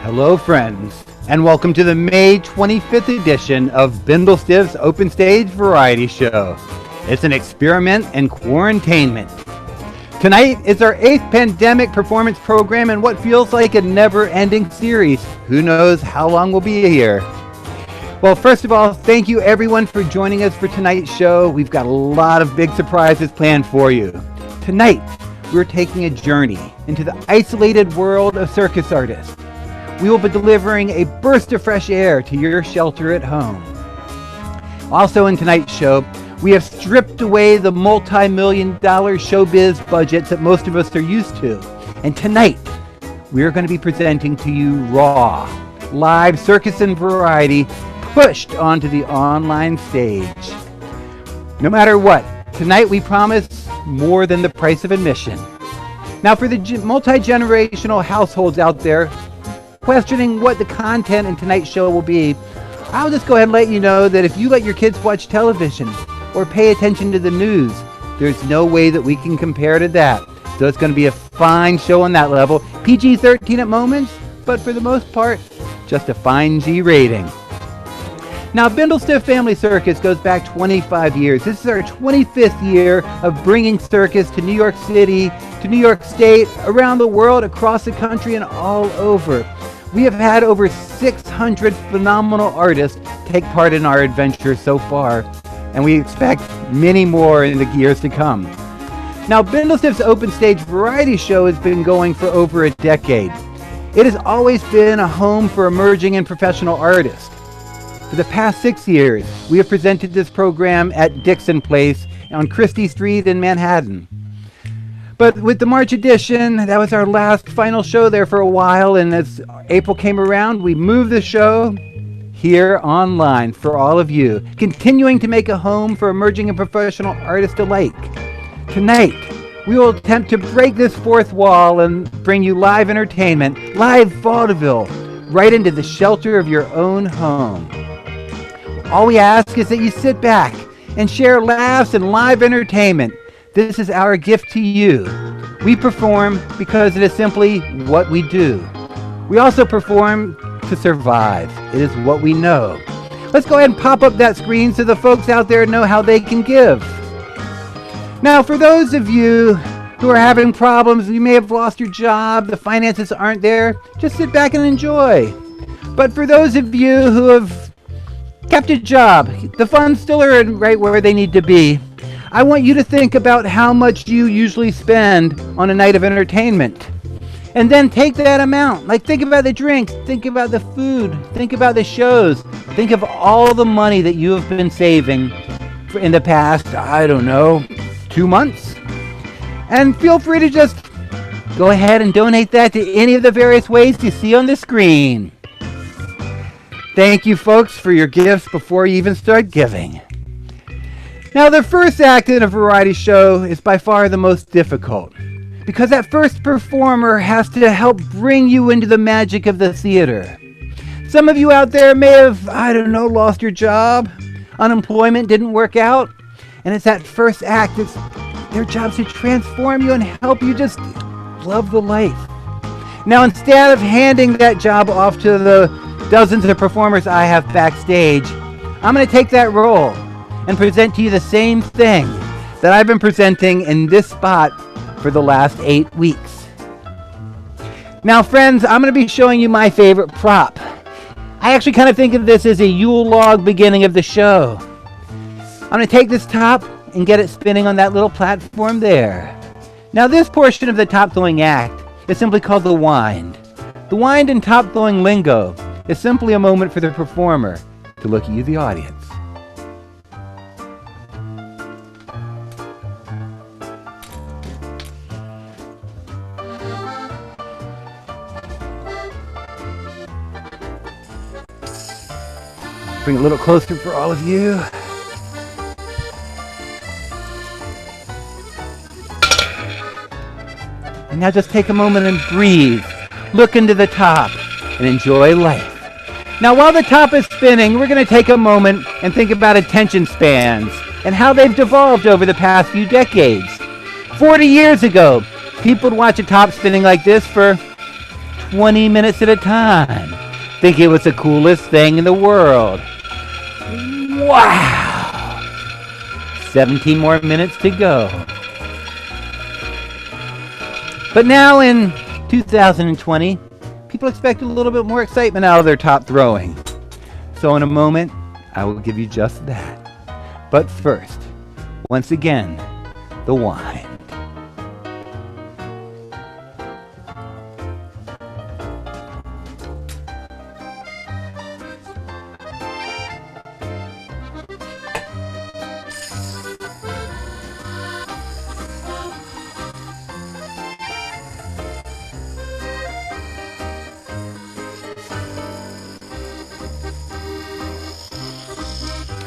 Hello, friends, and welcome to the May 25th edition of Bindlestiff's Open Stage Variety Show. It's an experiment in quarantainment. Tonight is our 8th pandemic performance program in what feels like a never-ending series. Who knows how long we'll be here? Well, first of all, thank you everyone for joining us for tonight's show. We've got a lot of big surprises planned for you. Tonight, we're taking a journey into the isolated world of circus artists. We will be delivering a burst of fresh air to your shelter at home. Also in tonight's show, we have stripped away the multi-million-dollar showbiz budgets that most of us are used to. And tonight, we're going to be presenting to you raw, live circus and variety pushed onto the online stage. No matter what, tonight we promise more than the price of admission. Now for the multi-generational households out there questioning what the content in tonight's show will be, I'll just go ahead and let you know that if you let your kids watch television or pay attention to the news, there's no way that we can compare to that. So it's going to be a fine show on that level. PG-13 at moments, but for the most part, just a fine G rating. Now, Bindlestiff Family Circus goes back 25 years. This is our 25th year of bringing circus to New York City, to New York State, around the world, across the country, and all over. We have had over 600 phenomenal artists take part in our adventure so far, and we expect many more in the years to come. Now, Bindlestiff's Open Stage Variety Show has been going for over a decade. It has always been a home for emerging and professional artists. For the past 6 years, we have presented this program at Dixon Place on Christie Street in Manhattan. But with the March edition, that was our last final show there for a while, and as April came around, we moved the show here online for all of you, continuing to make a home for emerging and professional artists alike. Tonight, we will attempt to break this fourth wall and bring you live entertainment, live vaudeville, right into the shelter of your own home. All we ask is that you sit back and share laughs and live entertainment. This is our gift to you. We perform because it is simply what we do. We also perform to survive. It is what we know. Let's go ahead and pop up that screen so the folks out there know how they can give. Now, for those of you who are having problems, you may have lost your job, the finances aren't there, just sit back and enjoy. But for those of you who have kept a job, the funds still are right where they need to be. I want you to think about how much you usually spend on a night of entertainment. And then take that amount. Like, think about the drinks, think about the food, think about the shows, think of all the money that you have been saving in the past, I don't know, 2 months. And feel free to just go ahead and donate that to any of the various ways you see on the screen. Thank you, folks, for your gifts before you even start giving. Now, the first act in a variety show is by far the most difficult, because that first performer has to help bring you into the magic of the theater. Some of you out there may have, I don't know, lost your job, unemployment didn't work out, and it's that first act that's their job to transform you and help you just love the life. Now, instead of handing that job off to the dozens of performers I have backstage, I'm going to take that role and present to you the same thing that I've been presenting in this spot for the last 8 weeks. Now, friends, I'm going to be showing you my favorite prop. I actually kind of think of this as a Yule log beginning of the show. I'm going to take this top and get it spinning on that little platform there. Now, this portion of the top throwing act is simply called the wind. The wind in top throwing lingo is simply a moment for the performer to look at you, the audience. Bring it a little closer for all of you. And now just take a moment and breathe. Look into the top and enjoy life. Now, while the top is spinning, we're going to take a moment and think about attention spans and how they've devolved over the past few decades. 40 years ago, people would watch a top spinning like this for 20 minutes at a time. Think it was the coolest thing in the world. Wow! 17 more minutes to go. But now in 2020, people expect a little bit more excitement out of their top throwing. So in a moment, I will give you just that. But first, once again, the wine.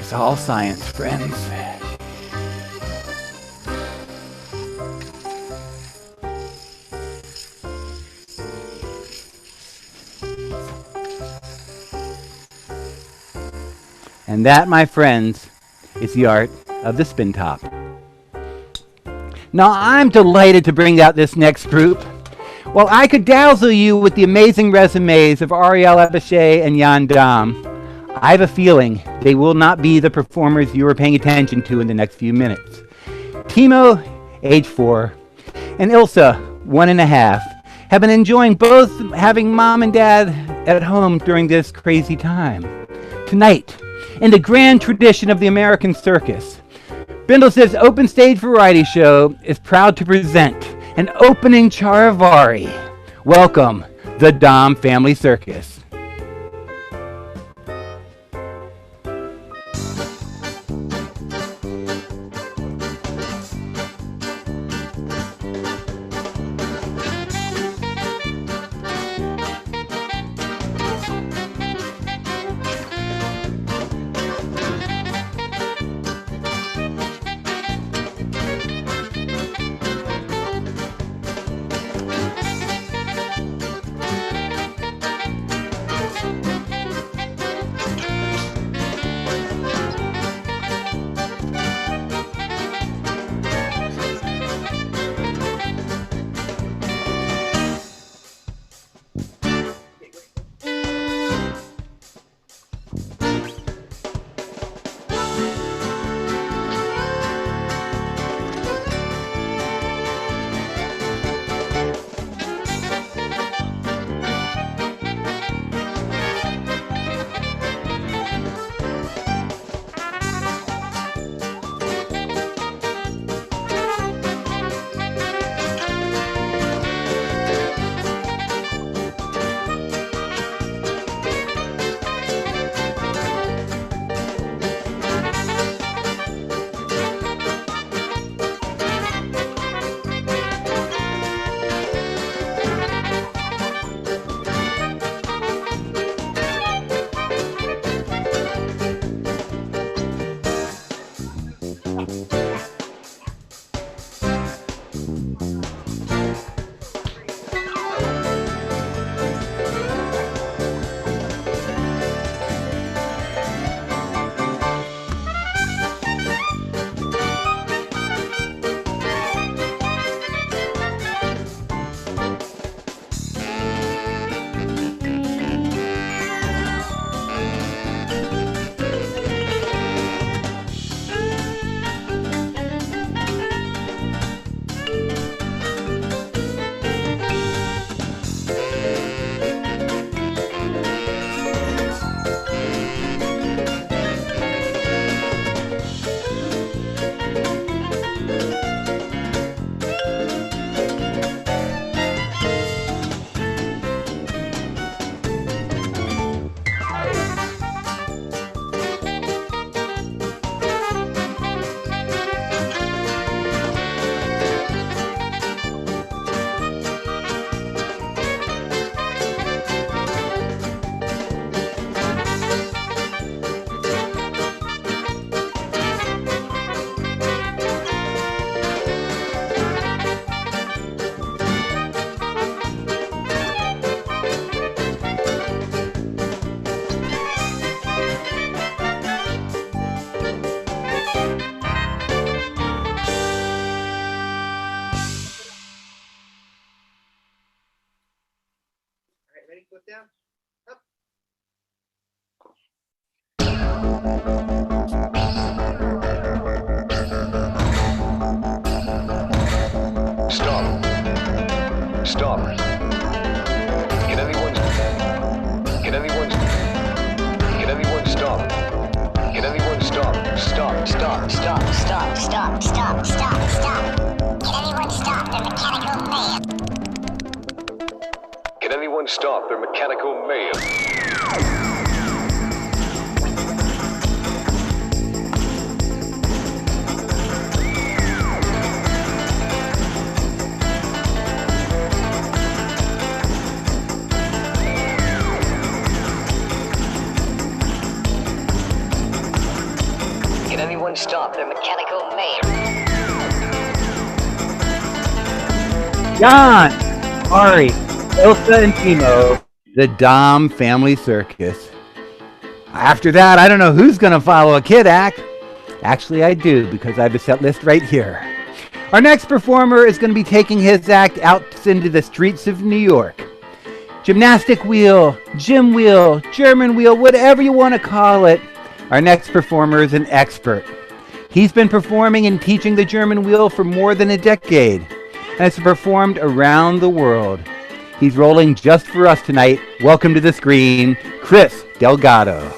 It's all science, friends. And that, my friends, is the art of the spin top. Now, I'm delighted to bring out this next group. While I could dazzle you with the amazing resumes of Ariel Abichet and Jan Dam, I have a feeling they will not be the performers you are paying attention to in the next few minutes. Timo, age 4, and Ilsa, 1.5, have been enjoying both having mom and dad at home during this crazy time. Tonight, in the grand tradition of the American circus, Bindlestiff's open stage variety show is proud to present an opening charivari. Welcome, the Dam Family Circus. Stop. Can anyone stop? Can anyone stop? Stop. Can anyone stop? They're mechanical mayhem. Can anyone stop their mechanical mayhem? Can anyone stop their mechanical mayhem? John, Ari, Ilsa, and Timo, the Dom Family Circus. After that, I don't know who's going to follow a kid act. Actually, I do, because I have a set list right here. Our next performer is going to be taking his act out into the streets of New York. Gymnastic wheel, gym wheel, German wheel, whatever you want to call it. Our next performer is an expert. He's been performing and teaching the German wheel for more than a decade and has performed around the world. He's rolling just for us tonight. Welcome to the screen, Chris Delgado.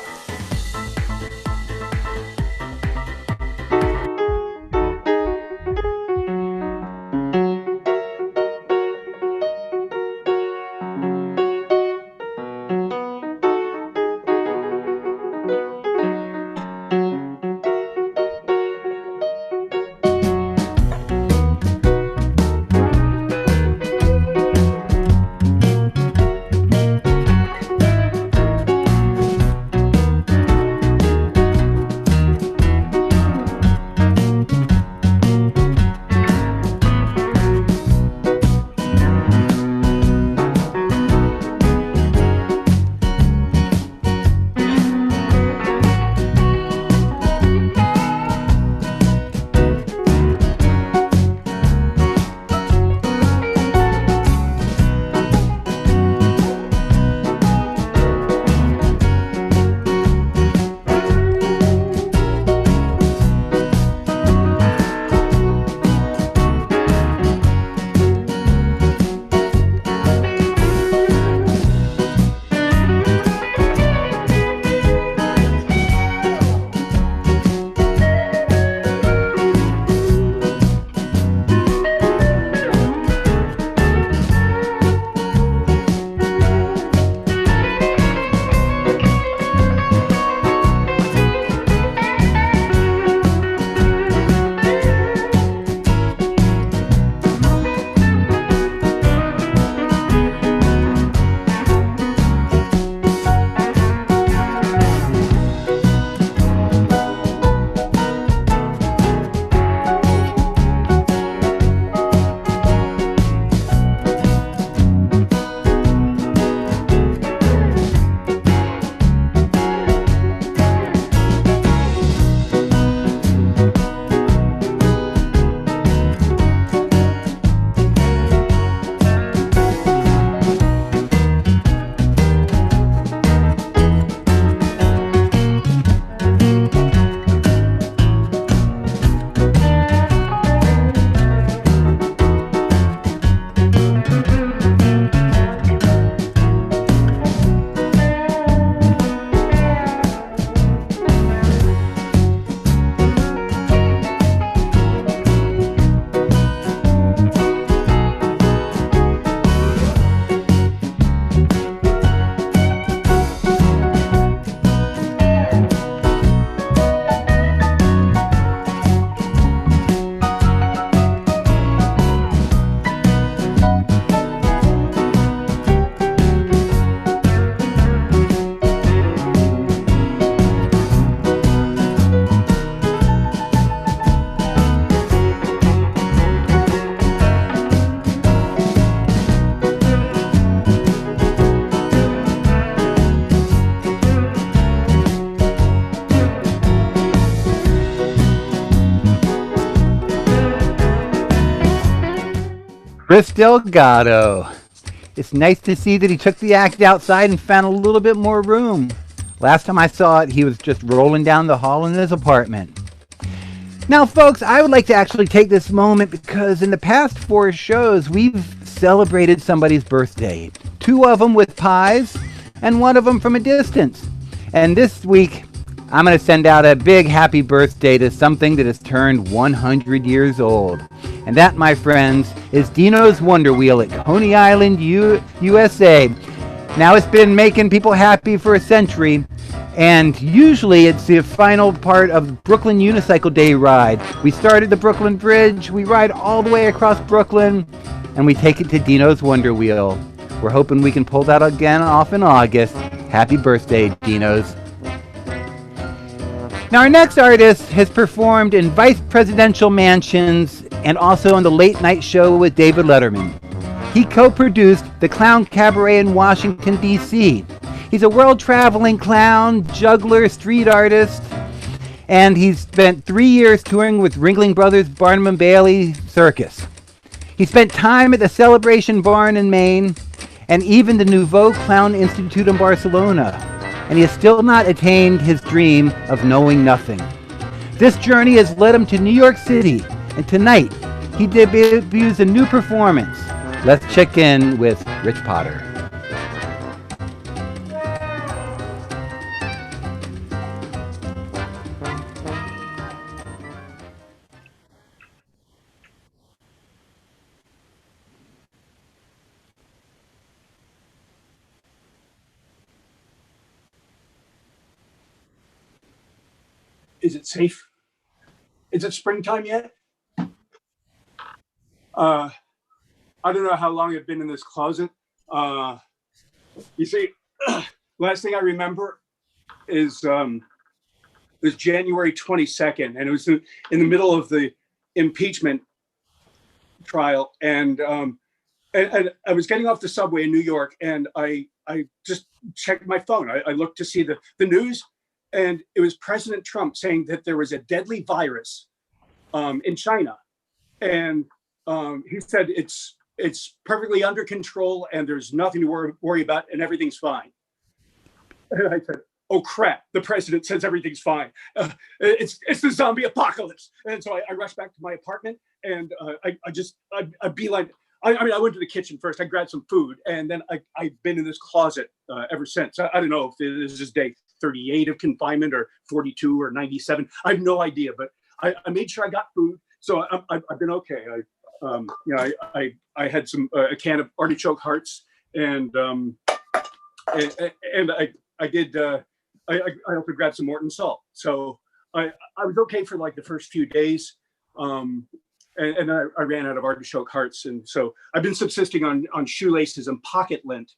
Chris Delgado. It's nice to see that he took the act outside and found a little bit more room. Last time I saw it, he was just rolling down the hall in his apartment. Now, folks, I would like to actually take this moment because in the past 4 shows, we've celebrated somebody's birthday. 2 of them with pies and 1 of them from a distance. And this week, I'm going to send out a big happy birthday to something that has turned 100 years old. And that, my friends, is Dino's Wonder Wheel at Coney Island, USA. Now, it's been making people happy for a century. And usually it's the final part of Brooklyn Unicycle Day ride. We start at the Brooklyn Bridge, we ride all the way across Brooklyn, and we take it to Dino's Wonder Wheel. We're hoping we can pull that again off in August. Happy birthday, Dinos. Now, our next artist has performed in vice presidential mansions and also on the Late Night Show with David Letterman. He co-produced the Clown Cabaret in Washington, D.C. He's a world-traveling clown, juggler, street artist, and he's spent 3 years touring with Ringling Brothers, Barnum & Bailey Circus. He spent time at the Celebration Barn in Maine, and even the Nouveau Clown Institute in Barcelona, and he has still not attained his dream of knowing nothing. This journey has led him to New York City, and tonight he debuts a new performance. Let's check in with Rich Potter. Is it safe? Is it springtime yet? I don't know how long I've been in this closet. You see, last thing I remember is January 22nd, and it was in the middle of the impeachment trial, and I was getting off the subway in New York, and I just checked my phone. I looked to see the news, and it was President Trump saying that there was a deadly virus in China, and he said it's perfectly under control and there's nothing to worry about and everything's fine. And I said, "Oh crap! The president says everything's fine. It's the zombie apocalypse." And so I rushed back to my apartment, and I beeline. I mean, I went to the kitchen first. I grabbed some food, and then I've been in this closet ever since. I don't know if this is day 38 of confinement or 42 or 97. I have no idea, but I made sure I got food, so I've been okay. I had a can of artichoke hearts, and I did. I also grabbed some Morton salt, so I was okay for like the first few days. And I ran out of artichoke hearts, and so I've been subsisting on shoelaces and pocket lint.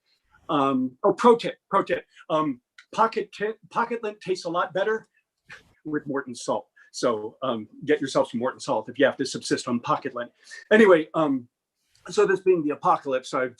Pro tip. Pocket lint tastes a lot better with Morton salt. So get yourself some Morton salt if you have to subsist on pocket lint. Anyway, so this being the apocalypse, I've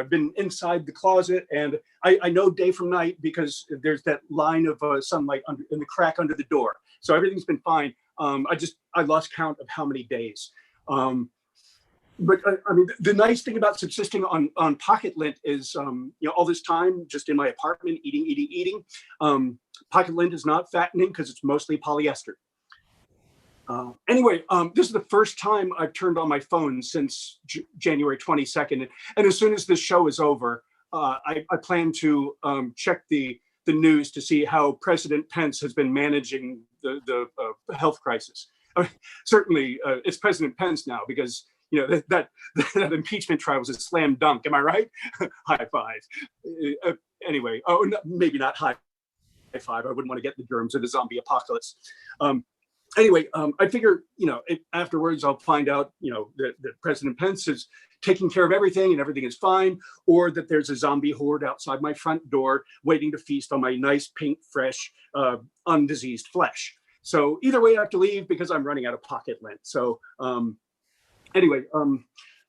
been inside the closet, and I know day from night because there's that line of sunlight in the crack under the door. So everything's been fine. I lost count of how many days. But I mean, the nice thing about subsisting on pocket lint is, all this time just in my apartment, eating. Pocket lint is not fattening because it's mostly polyester. Anyway, this is the first time I've turned on my phone since January 22nd. And as soon as this show is over, I plan to check the news to see how President Pence has been managing the health crisis. I mean, certainly, it's President Pence now because that impeachment trial was a slam dunk. Am I right? High five. Anyway, maybe not high five. I wouldn't want to get the germs of the zombie apocalypse. Anyway, I figure, afterwards I'll find out, that President Pence is taking care of everything and everything is fine, or that there's a zombie horde outside my front door waiting to feast on my nice, pink, fresh, undiseased flesh. So either way, I have to leave because I'm running out of pocket lint. So anyway, well,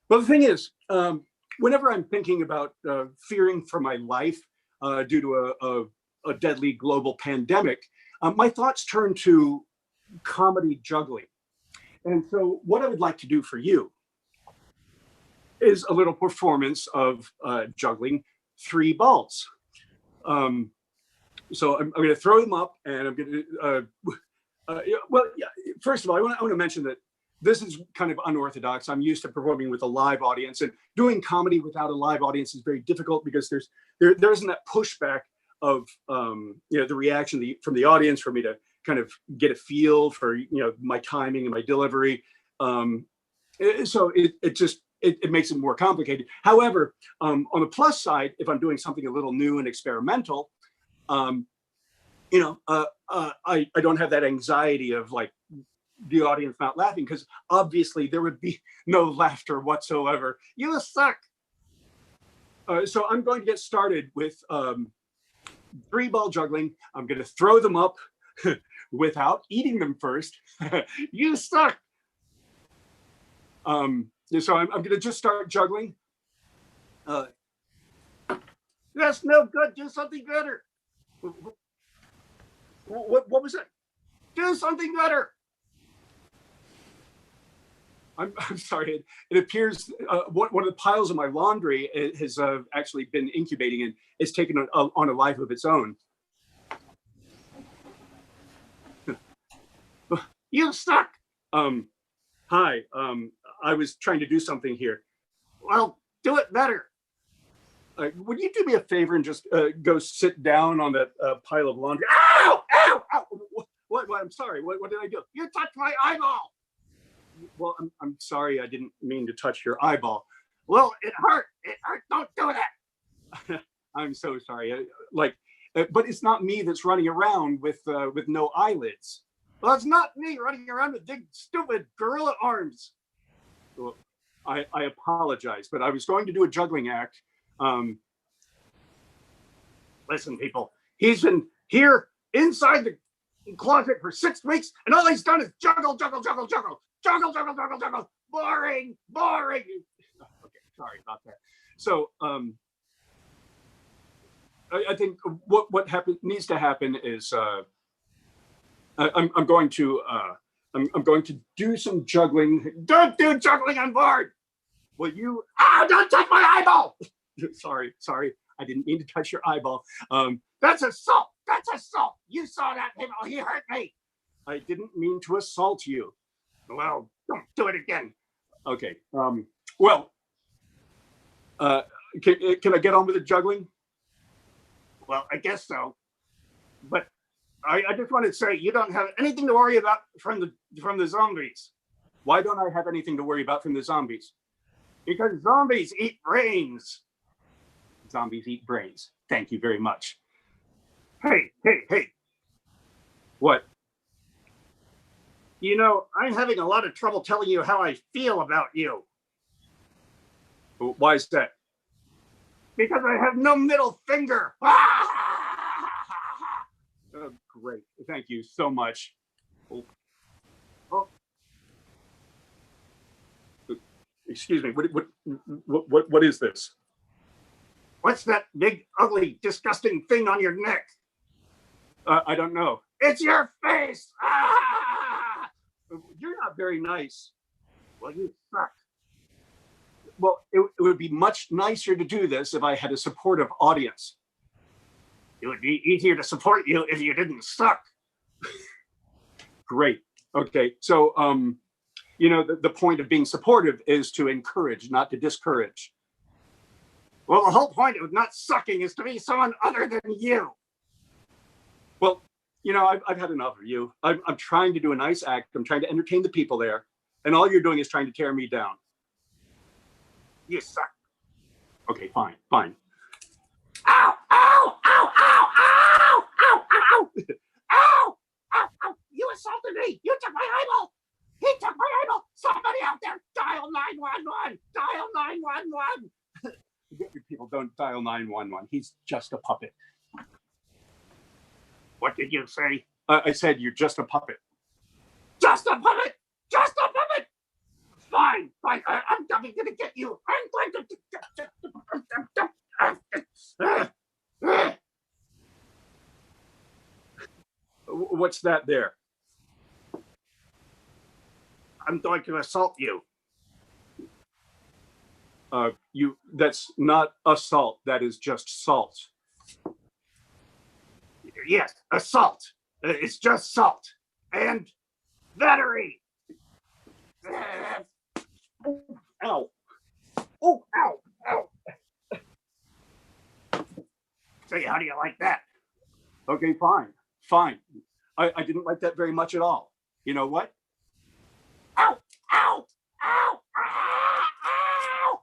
the thing is, whenever I'm thinking about fearing for my life due to a deadly global pandemic, my thoughts turn to comedy juggling. And so what I would like to do for you is a little performance of juggling 3 balls. So I'm going to throw them up, and I'm going to. Well, yeah, first of all, I want to mention that this is kind of unorthodox. I'm used to performing with a live audience, and doing comedy without a live audience is very difficult because there isn't that pushback of the reaction from the audience for me to kind of get a feel for my timing and my delivery. So it makes it more complicated. However, on the plus side, if I'm doing something a little new and experimental, I don't have that anxiety of like the audience not laughing, because obviously there would be no laughter whatsoever. You suck. So I'm going to get started with 3-ball juggling. I'm going to throw them up without eating them first. You suck. So I'm going to just start juggling. That's no good. Do something better. What was that? Do something better. I'm sorry. It appears one of the piles of my laundry has actually been incubating, and it's taken on a life of its own. You suck. Hi. I was trying to do something here. Well, do it better. Would you do me a favor and just go sit down on that pile of laundry? Ow! Ow! Ow! What? I'm sorry. What did I do? You touched my eyeball. Well, I'm sorry. I didn't mean to touch your eyeball. Well, it hurt. It hurt. Don't do that. I'm so sorry. But it's not me that's running around with no eyelids. Well, it's not me running around with big, stupid gorilla arms. Well, I apologize, but I was going to do a juggling act. Listen, people, he's been here inside the closet for 6 weeks, and all he's done is juggle. Boring. Okay, sorry about that. So, I think what needs to happen is I'm going to do some juggling. Don't do juggling on board. Will you? Don't touch my eyeball. Sorry. I didn't mean to touch your eyeball. That's assault. You saw that. He hurt me. I didn't mean to assault you. Well, don't do it again. Okay. Well, can I get on with the juggling? Well, I guess so. But I just want to say you don't have anything to worry about from the zombies. Why don't I have anything to worry about from the zombies? Because zombies eat brains. Zombies eat brains. Thank you very much. Hey. What? I'm having a lot of trouble telling you how I feel about you. Why is that? Because I have no middle finger. Oh, great. Thank you so much. Oh. Excuse me. What is this? What's that big, ugly, disgusting thing on your neck? I don't know. It's your face. You're not very nice. Well, you suck. Well, it would be much nicer to do this if I had a supportive audience. It would be easier to support you if you didn't suck. Great. Okay. So, the point of being supportive is to encourage, not to discourage. Well, the whole point of not sucking is to be someone other than you. Well, I've had enough of you. I'm trying to do a nice act. I'm trying to entertain the people there. And all you're doing is trying to tear me down. You suck. Okay, fine. Ow! Ow! Ow! Ow! Ow! Ow! Ow! Ow! Ow! Ow! You assaulted me! You took my eyeball! He took my eyeball! Somebody out there, dial 911! Dial 911! People don't dial 911. He's just a puppet. What did you say? I said you're just a puppet. Just a puppet! Just a puppet! Fine. I'm going to get you. I'm going to... What's that there? I'm going to assault you. That's not assault. That is just salt. Yes, assault. It's just salt and battery. Ow. Oh, ow, ow. So how do you like that? Okay, fine. I didn't like that very much at all. You know what? Ow, ow, ow, ow.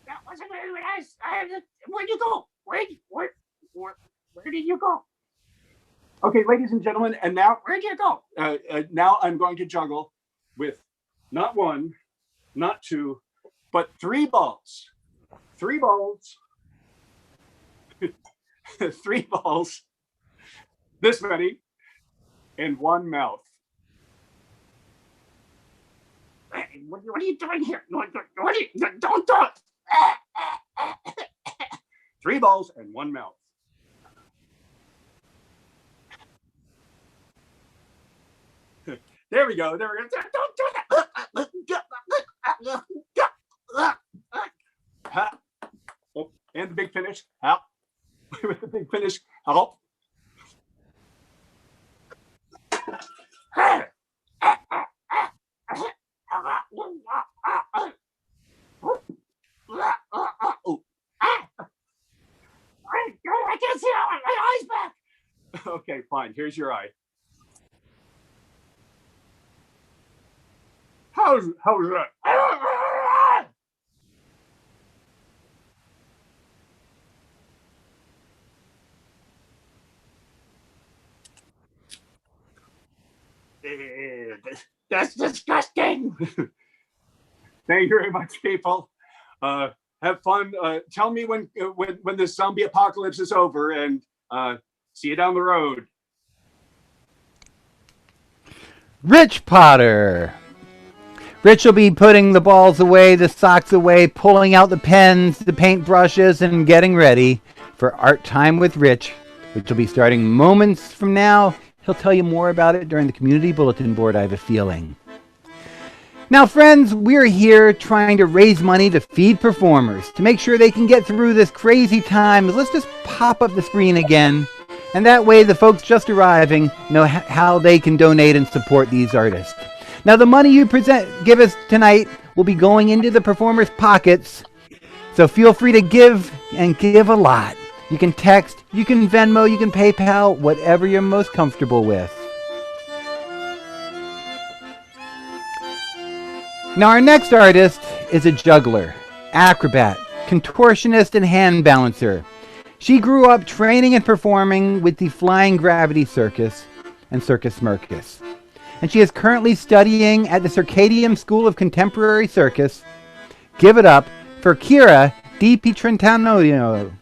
That wasn't very nice. Where'd you go? Where did you go? Okay, ladies and gentlemen, and now where'd you go? Now I'm going to juggle with not one, not two, but 3 balls. 3 balls. 3 balls. This many in one mouth. What are you doing here? Don't do it. 3 balls and 1 mouth. There we go. Don't do that. Oh, and the big finish. Out. With the big finish. Out. I can't see my eyes back. Okay, fine. Here's your eye. How's that? That's disgusting. Thank you very much, people. Have fun. Tell me when this zombie apocalypse is over, and see you down the road. Rich Potter. Rich will be putting the balls away, the socks away, pulling out the pens, the paint brushes, and getting ready for Art Time with Rich, which will be starting moments from now. He'll tell you more about it during the community bulletin board, I have a feeling. Now, friends, we're here trying to raise money to feed performers, to make sure they can get through this crazy time. Let's just pop up the screen again, and that way the folks just arriving know how they can donate and support these artists. Now, the money you give us tonight will be going into the performers' pockets, so feel free to give, and give a lot. You can text, you can Venmo, you can PayPal, whatever you're most comfortable with. Now, our next artist is a juggler, acrobat, contortionist, and hand balancer. She grew up training and performing with the Flying Gravity Circus and Circus Mercus. And she is currently studying at the Circadium School of Contemporary Circus. Give it up for Kira Di Pietrantonio.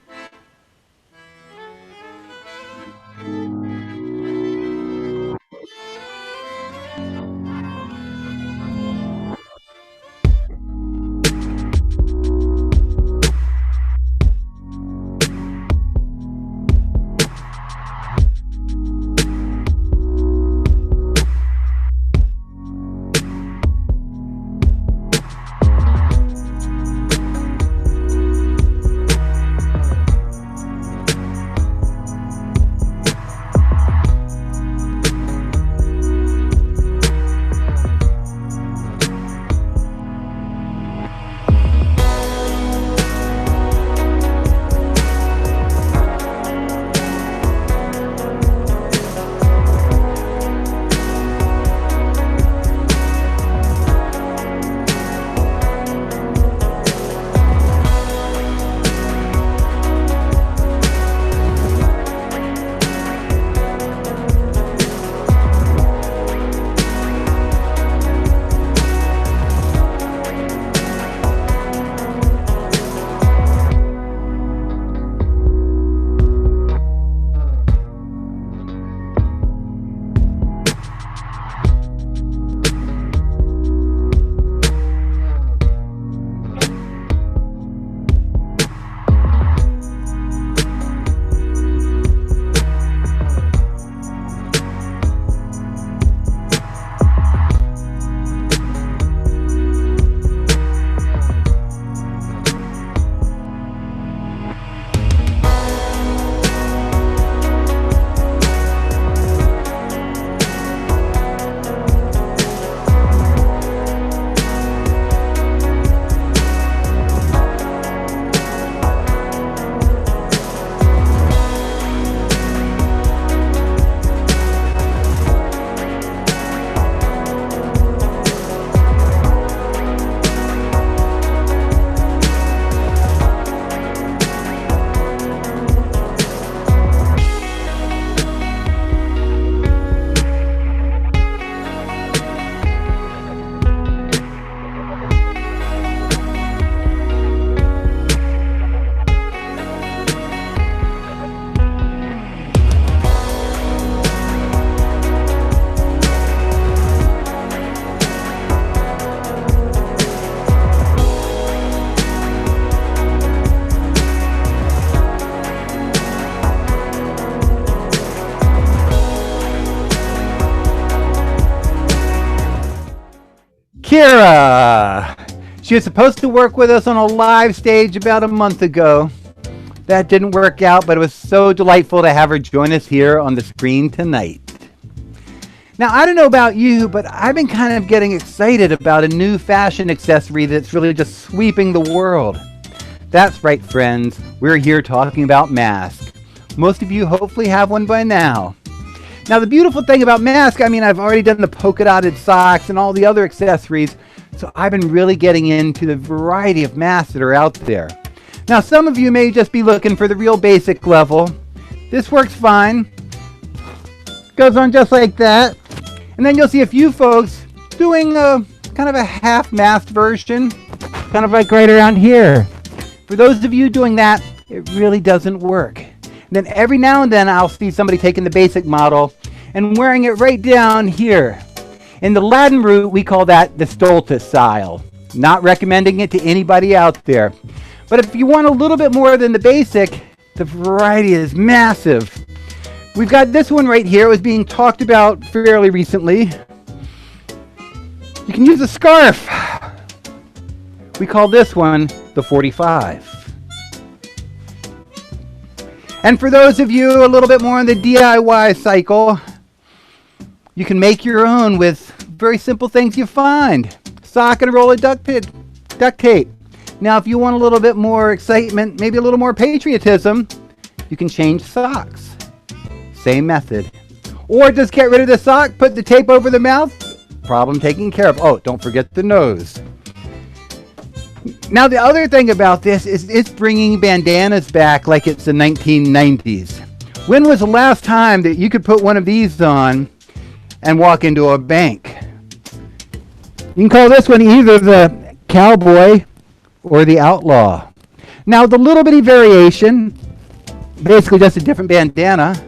Kira. She was supposed to work with us on a live stage about a month ago. That didn't work out, but it was so delightful to have her join us here on the screen tonight. Now, I don't know about you, but I've been kind of getting excited about a new fashion accessory that's really just sweeping the world. That's right, friends. We're here talking about masks. Most of you hopefully have one by now. Now, the beautiful thing about masks, I've already done the polka dotted socks and all the other accessories, so I've been really getting into the variety of masks that are out there. Now, some of you may just be looking for the real basic level. This works fine. Goes on just like that. And then you'll see a few folks doing kind of a half-masked version, kind of like right around here. For those of you doing that, it really doesn't work. And then every now and then I'll see somebody taking the basic model and wearing it right down here. In the Latin root, we call that the stolta style. Not recommending it to anybody out there. But if you want a little bit more than the basic, the variety is massive. We've got this one right here. It was being talked about fairly recently. You can use a scarf. We call this one the 45. And for those of you a little bit more on the DIY cycle, you can make your own with very simple things you find. Sock and a roll of duct tape. Now, if you want a little bit more excitement, maybe a little more patriotism, you can change socks. Same method. Or just get rid of the sock, put the tape over the mouth, problem taken care of. Oh, don't forget the nose. Now, the other thing about this is it's bringing bandanas back like it's the 1990s. When was the last time that you could put one of these on and walk into a bank? You can call this one either the cowboy or the outlaw. Now, the little bitty variation, basically just a different bandana.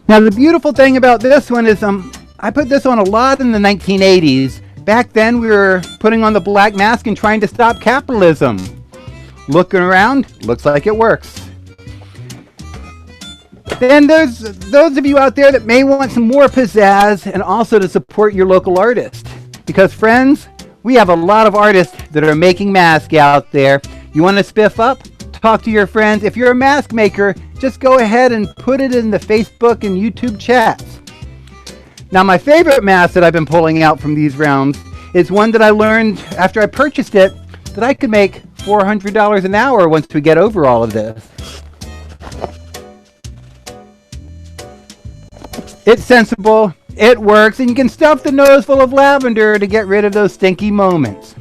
Now, the beautiful thing about this one is I put this on a lot in the 1980s. Back then, we were putting on the black mask and trying to stop capitalism. Looking around, looks like it works. Then there's those of you out there that may want some more pizzazz and also to support your local artist. Because, friends, we have a lot of artists that are making masks out there. You want to spiff up? Talk to your friends. If you're a mask maker, just go ahead and put it in the Facebook and YouTube chats. Now, my favorite mask that I've been pulling out from these rounds is one that I learned after I purchased it that I could make $400 an hour once we get over all of this. It's sensible, it works, and you can stuff the nose full of lavender to get rid of those stinky moments.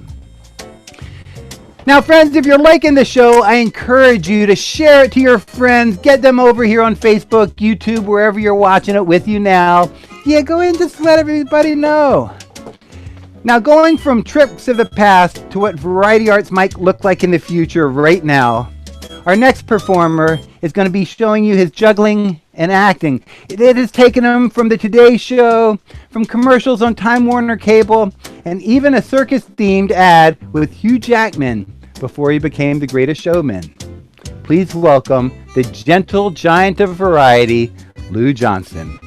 Now, friends, if you're liking the show, I encourage you to share it to your friends. Get them over here on Facebook, YouTube, wherever you're watching it with you now. Yeah, go ahead and just let everybody know. Now, going from trips of the past to what variety arts might look like in the future right now, our next performer is going to be showing you his juggling and acting. It has taken him from the Today Show, from commercials on Time Warner Cable, and even a circus-themed ad with Hugh Jackman before he became the greatest showman. Please welcome the gentle giant of variety, Lou Johnson.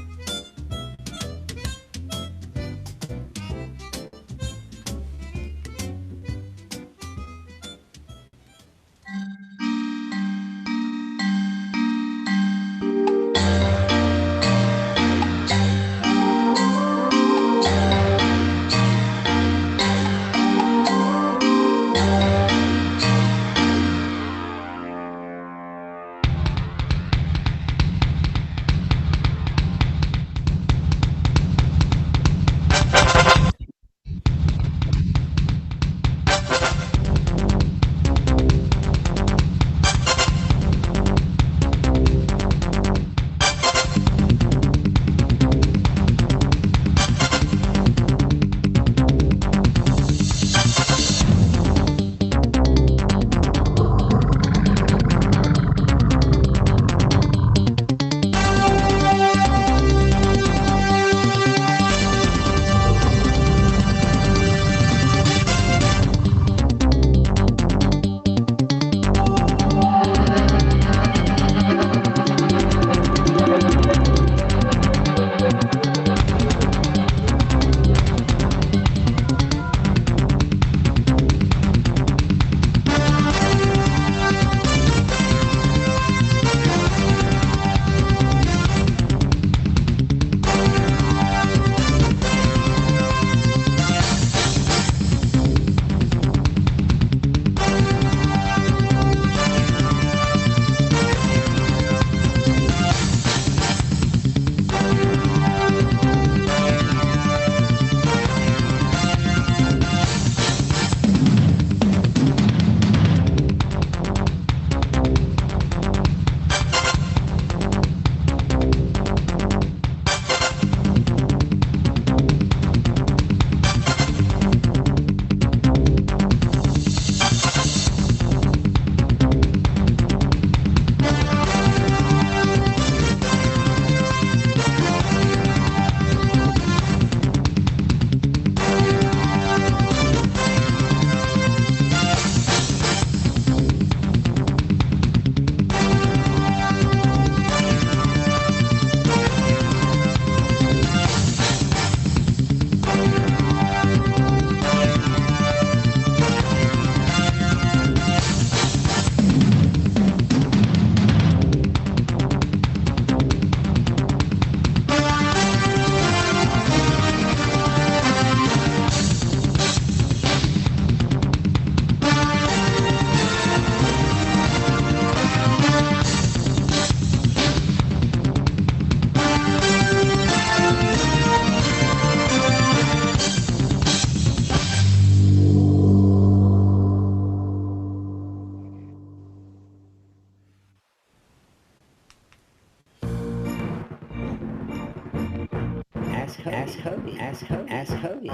Ask Hubby.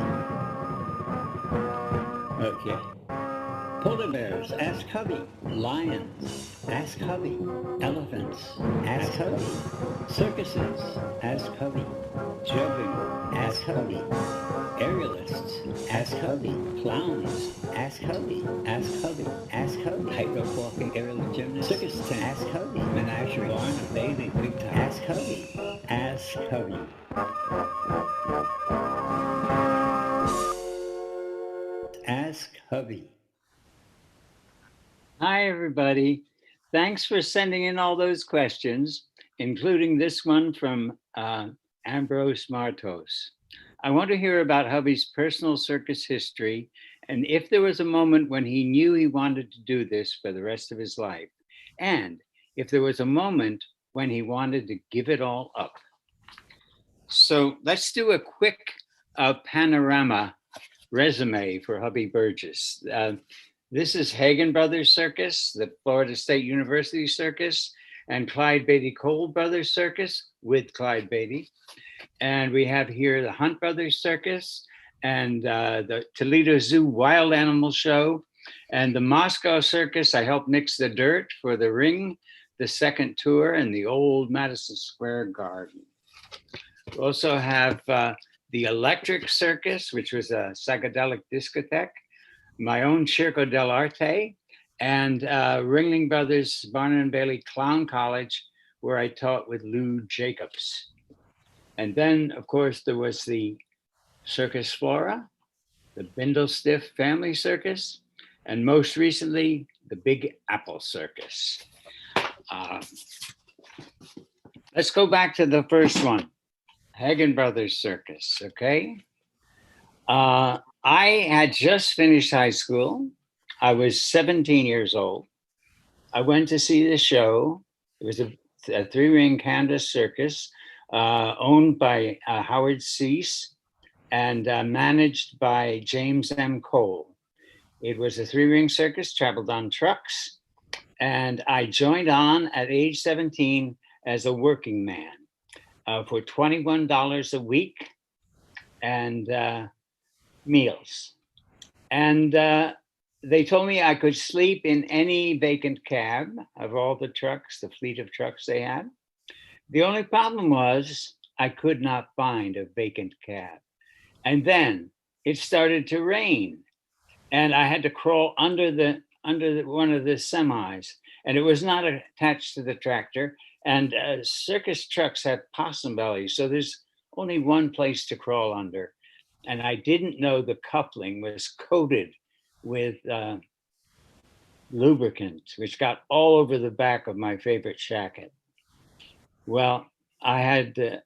Okay. Polar bears, ask Hubby. Lions, ask Hubby. Elephants, ask Hubby. Circuses, ask Hubby. Juggling, ask Hubby. Aerialists, ask Hubby. Clowns, ask Hubby. Ask Hubby. Ask Hubby. Tightrope walking, aerial gymnast. Circus tent, ask Hubby. Menagerie, barn, bathing, big time. Ask Hubby. Ask Hubby. Ask Hubby. Hi, everybody. Thanks for sending in all those questions, including this one from Ambrose Martos. I want to hear about hubby's personal circus history and if there was a moment when he knew he wanted to do this for the rest of his life, and if there was a moment when he wanted to give it all up. So let's do a quick panorama resume for Hubby Burgess. This is Hagen Brothers Circus, the Florida State University Circus, and Clyde Beatty Cole Brothers Circus with Clyde Beatty. And we have here the Hunt Brothers Circus and the Toledo Zoo Wild Animal Show and the Moscow Circus. I helped mix the dirt for the Ring, the second tour, and the old Madison Square Garden. We also have the Electric Circus, which was a psychedelic discotheque, my own Circo dell'Arte, and Ringling Brothers Barnum and Bailey Clown College, where I taught with Lou Jacobs. And then, of course, there was the Circus Flora, the Bindlestiff Family Circus, and most recently, the Big Apple Circus. Let's go back to the first one, Hagen Brothers Circus, okay? I had just finished high school. I was 17 years old. I went to see the show. It was a three-ring canvas circus owned by Howard Cease and managed by James M. Cole. It was a three-ring circus, traveled on trucks, and I joined on at age 17 as a working man for $21 a week and meals. And they told me I could sleep in any vacant cab of all the trucks, the fleet of trucks they had. The only problem was I could not find a vacant cab. And then it started to rain and I had to crawl under one of the semis, and it was not attached to the tractor. And circus trucks have possum bellies, so there's only one place to crawl under. And I didn't know the coupling was coated with lubricant, which got all over the back of my favorite jacket. Well, I had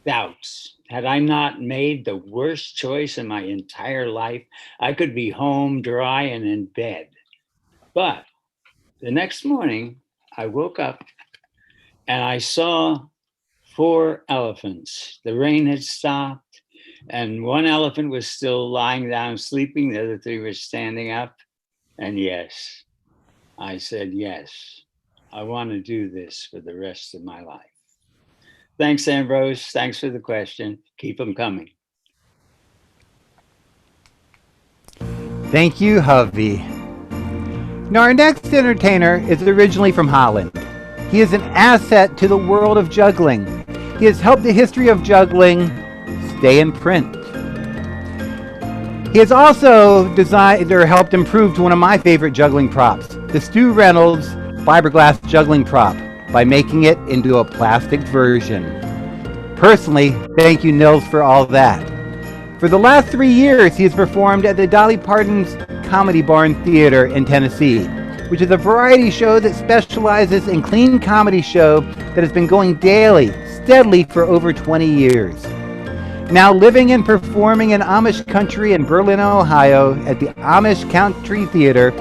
doubts. Had I not made the worst choice in my entire life, I could be home dry and in bed. But the next morning, I woke up and I saw 4 elephants. The rain had stopped, and one elephant was still lying down sleeping. The other 3 were standing up. And yes, I said, yes, I want to do this for the rest of my life. Thanks, Ambrose. Thanks for the question. Keep them coming. Thank you, Hovey. Now, our next entertainer is originally from Holland. He is an asset to the world of juggling. He has helped the history of juggling stay in print. He has also designed or helped improve to one of my favorite juggling props, the Stu Reynolds fiberglass juggling prop, by making it into a plastic version. Personally, thank you, Nils, for all that. For the last 3 years, he has performed at the Dolly Parton's Comedy Barn Theater in Tennessee, which is a variety show that specializes in clean comedy show that has been going daily, steadily for over 20 years. Now living and performing in Amish country in Berlin, Ohio at the Amish Country Theater,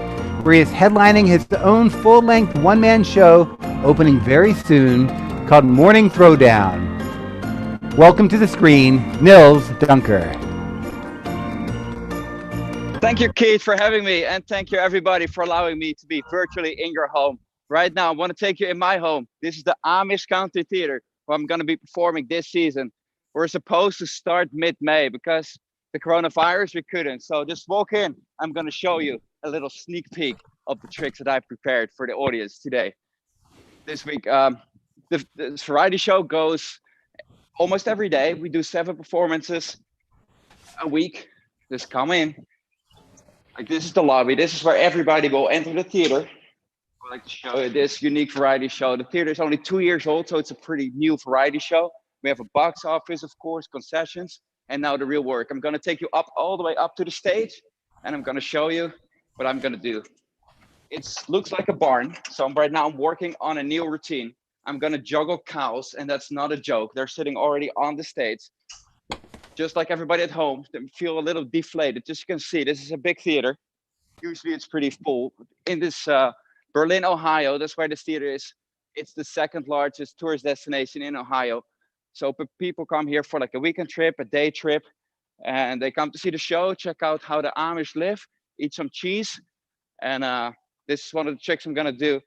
where he is headlining his own full-length one-man show opening very soon called Morning Throwdown. Welcome to the screen, Nils Dunker. Thank you, Keith, for having me, and thank you, everybody, for allowing me to be virtually in your home. Right now, I want to take you in my home. This is the Amish Country Theater, where I'm going to be performing this season. We're supposed to start mid-May because the coronavirus, we couldn't. So just walk in. I'm going to show you a little sneak peek of the tricks that I've prepared for the audience today. This week, the variety show goes almost every day. We do 7 performances a week. Just come in. Like, this is the lobby. This is where everybody will enter the theater. I'd like to show you this unique variety show. The theater is only 2 years old, so it's a pretty new variety show. We have a box office, of course, concessions, and now the real work. I'm going to take you up all the way up to the stage, and I'm going to show you what I'm going to do. It looks like a barn. So right now I'm working on a new routine. I'm going to juggle cows, and that's not a joke. They're sitting already on the stage. Just like everybody at home, they feel a little deflated. Just you can see, this is a big theater. Usually it's pretty full. In this Berlin, Ohio, that's where the theater is. It's the 2nd largest tourist destination in Ohio. So people come here for like a weekend trip, a day trip, and they come to see the show, check out how the Amish live, eat some cheese. And this is one of the tricks I'm gonna do.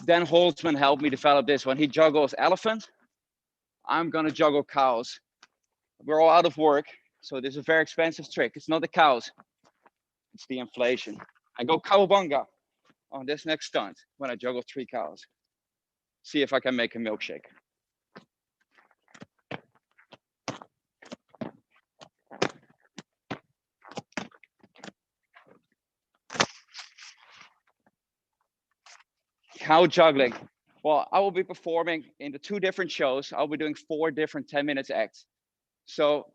Dan Holtzman helped me develop this one. He juggles elephants. I'm gonna juggle cows. We're all out of work, so this is a very expensive trick. It's not the cows, it's the inflation. I go cowabunga on this next stunt when I juggle 3 cows. See if I can make a milkshake. Cow juggling. Well, I will be performing in the 2 different shows. I'll be doing 4 different 10-minute acts. So,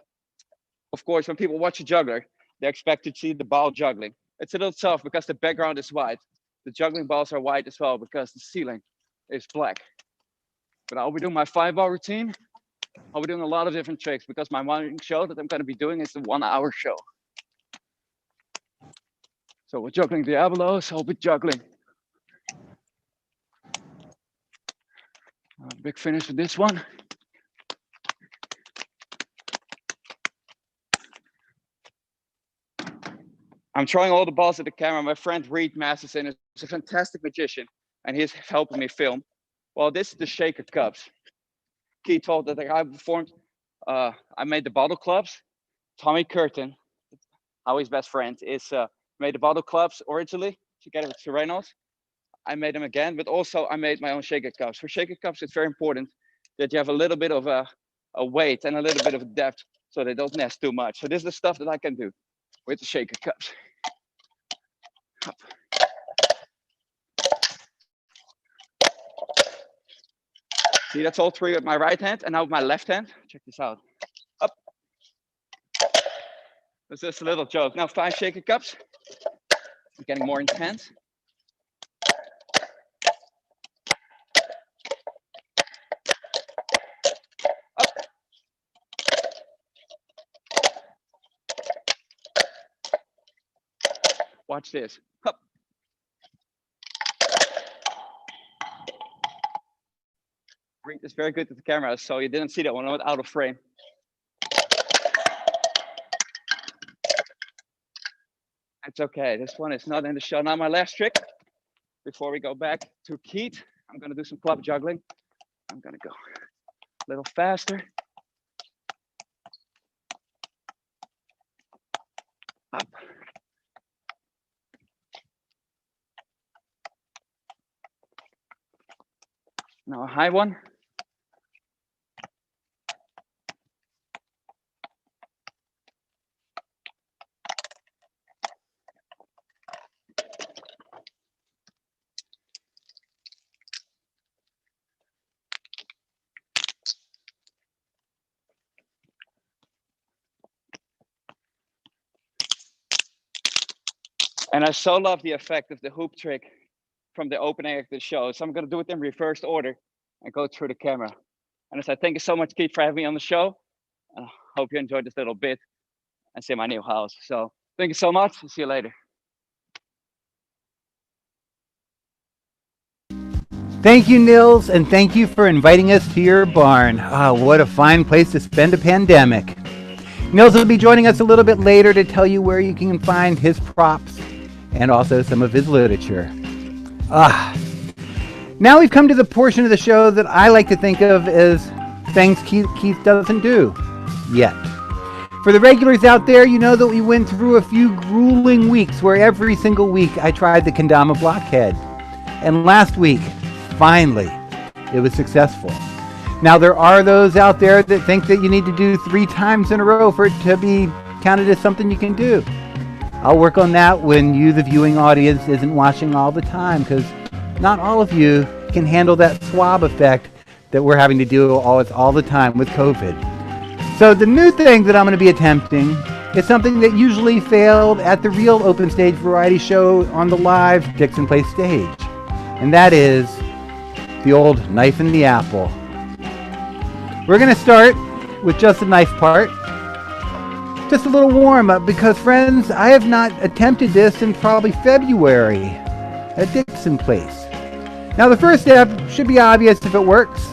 of course, when people watch a juggler, they expect to see the ball juggling. It's a little tough because the background is white. The juggling balls are white as well because the ceiling is black. But I'll be doing my 5-ball routine. I'll be doing a lot of different tricks because my morning show that I'm going to be doing is a 1-hour show. So we're juggling Diabolos. I'll be juggling. Big finish with this one. I'm throwing all the balls at the camera. My friend Reed Masterson is a fantastic magician, and he's helping me film. Well, this is the shaker cups. Keith told that I performed. I made the bottle clubs. Tommy Curtin, Howie's best friend, made the bottle clubs originally together with Sir Reynolds. I made them again, but also I made my own shaker cups. For shaker cups, it's very important that you have a little bit of a weight and a little bit of a depth so they don't nest too much. So this is the stuff that I can do with the shaker cups. Up. See, that's all 3 with my right hand, and now with my left hand. Check this out. Up. That's just a little joke. Now 5 shaker cups. I'm getting more intense. Watch this. Hup. Reed is very good at the camera, so you didn't see that one out of frame. It's okay. This one is not in the show. Now my last trick, before we go back to Keith, I'm going to do some club juggling. I'm going to go a little faster. Up. Now a high one. And I so love the effect of the hoop trick from the opening of the show. So I'm going to do it in reverse order and go through the camera. And I said, thank you so much, Keith, for having me on the show. I hope you enjoyed this little bit and see my new house. So thank you so much. See you later. Thank you, Nils, and thank you for inviting us to your barn. What a fine place to spend a pandemic. Nils will be joining us a little bit later to tell you where you can find his props and also some of his literature. Now we've come to the portion of the show that I like to think of as things Keith doesn't do. yet. For the regulars out there, you know that we went through a few grueling weeks where every single week I tried the kendama blockhead. And last week, finally, it was successful. Now, there are those out there that think that you need to do 3 times in a row for it to be counted as something you can do. I'll work on that when you, the viewing audience, isn't watching all the time, because not all of you can handle that swab effect that we're having to do all the time with COVID. So the new thing that I'm going to be attempting is something that usually failed at the real open stage variety show on the live Dixon Place stage. And that is the old knife in the apple. We're going to start with just the knife part. Just a little warm up because, friends, I have not attempted this in probably February at Dixon Place. Now the first step should be obvious if it works.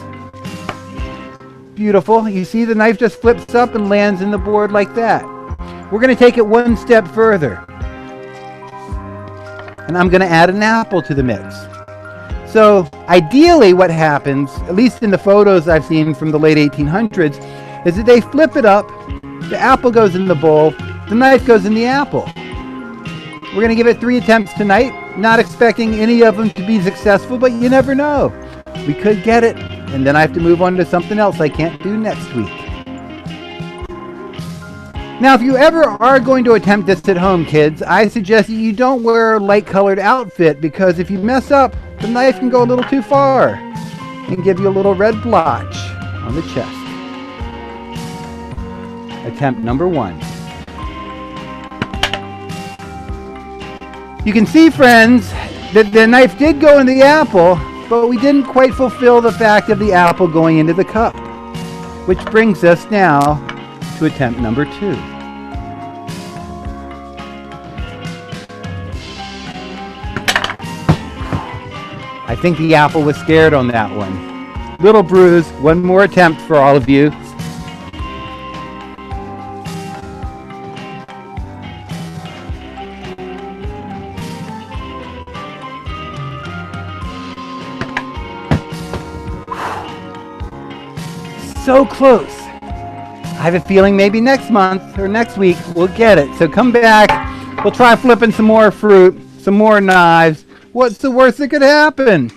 Beautiful. You see the knife just flips up and lands in the board like that. We're going to take it one step further. And I'm going to add an apple to the mix. So ideally what happens, at least in the photos I've seen from the late 1800s, is that they flip it up, the apple goes in the bowl, the knife goes in the apple. We're going to give it 3 attempts tonight, not expecting any of them to be successful, but you never know. We could get it, and then I have to move on to something else I can't do next week. Now, if you ever are going to attempt this at home, kids, I suggest that you don't wear a light-colored outfit, because if you mess up, the knife can go a little too far and give you a little red blotch on the chest. Attempt number 1. You can see, friends, that the knife did go in the apple, but we didn't quite fulfill the fact of the apple going into the cup. Which brings us now to attempt number 2. I think the apple was scared on that one. Little bruise, one more attempt for all of you. So close. I have a feeling maybe next month or next week we'll get it. So come back. We'll try flipping some more fruit, some more knives. What's the worst that could happen?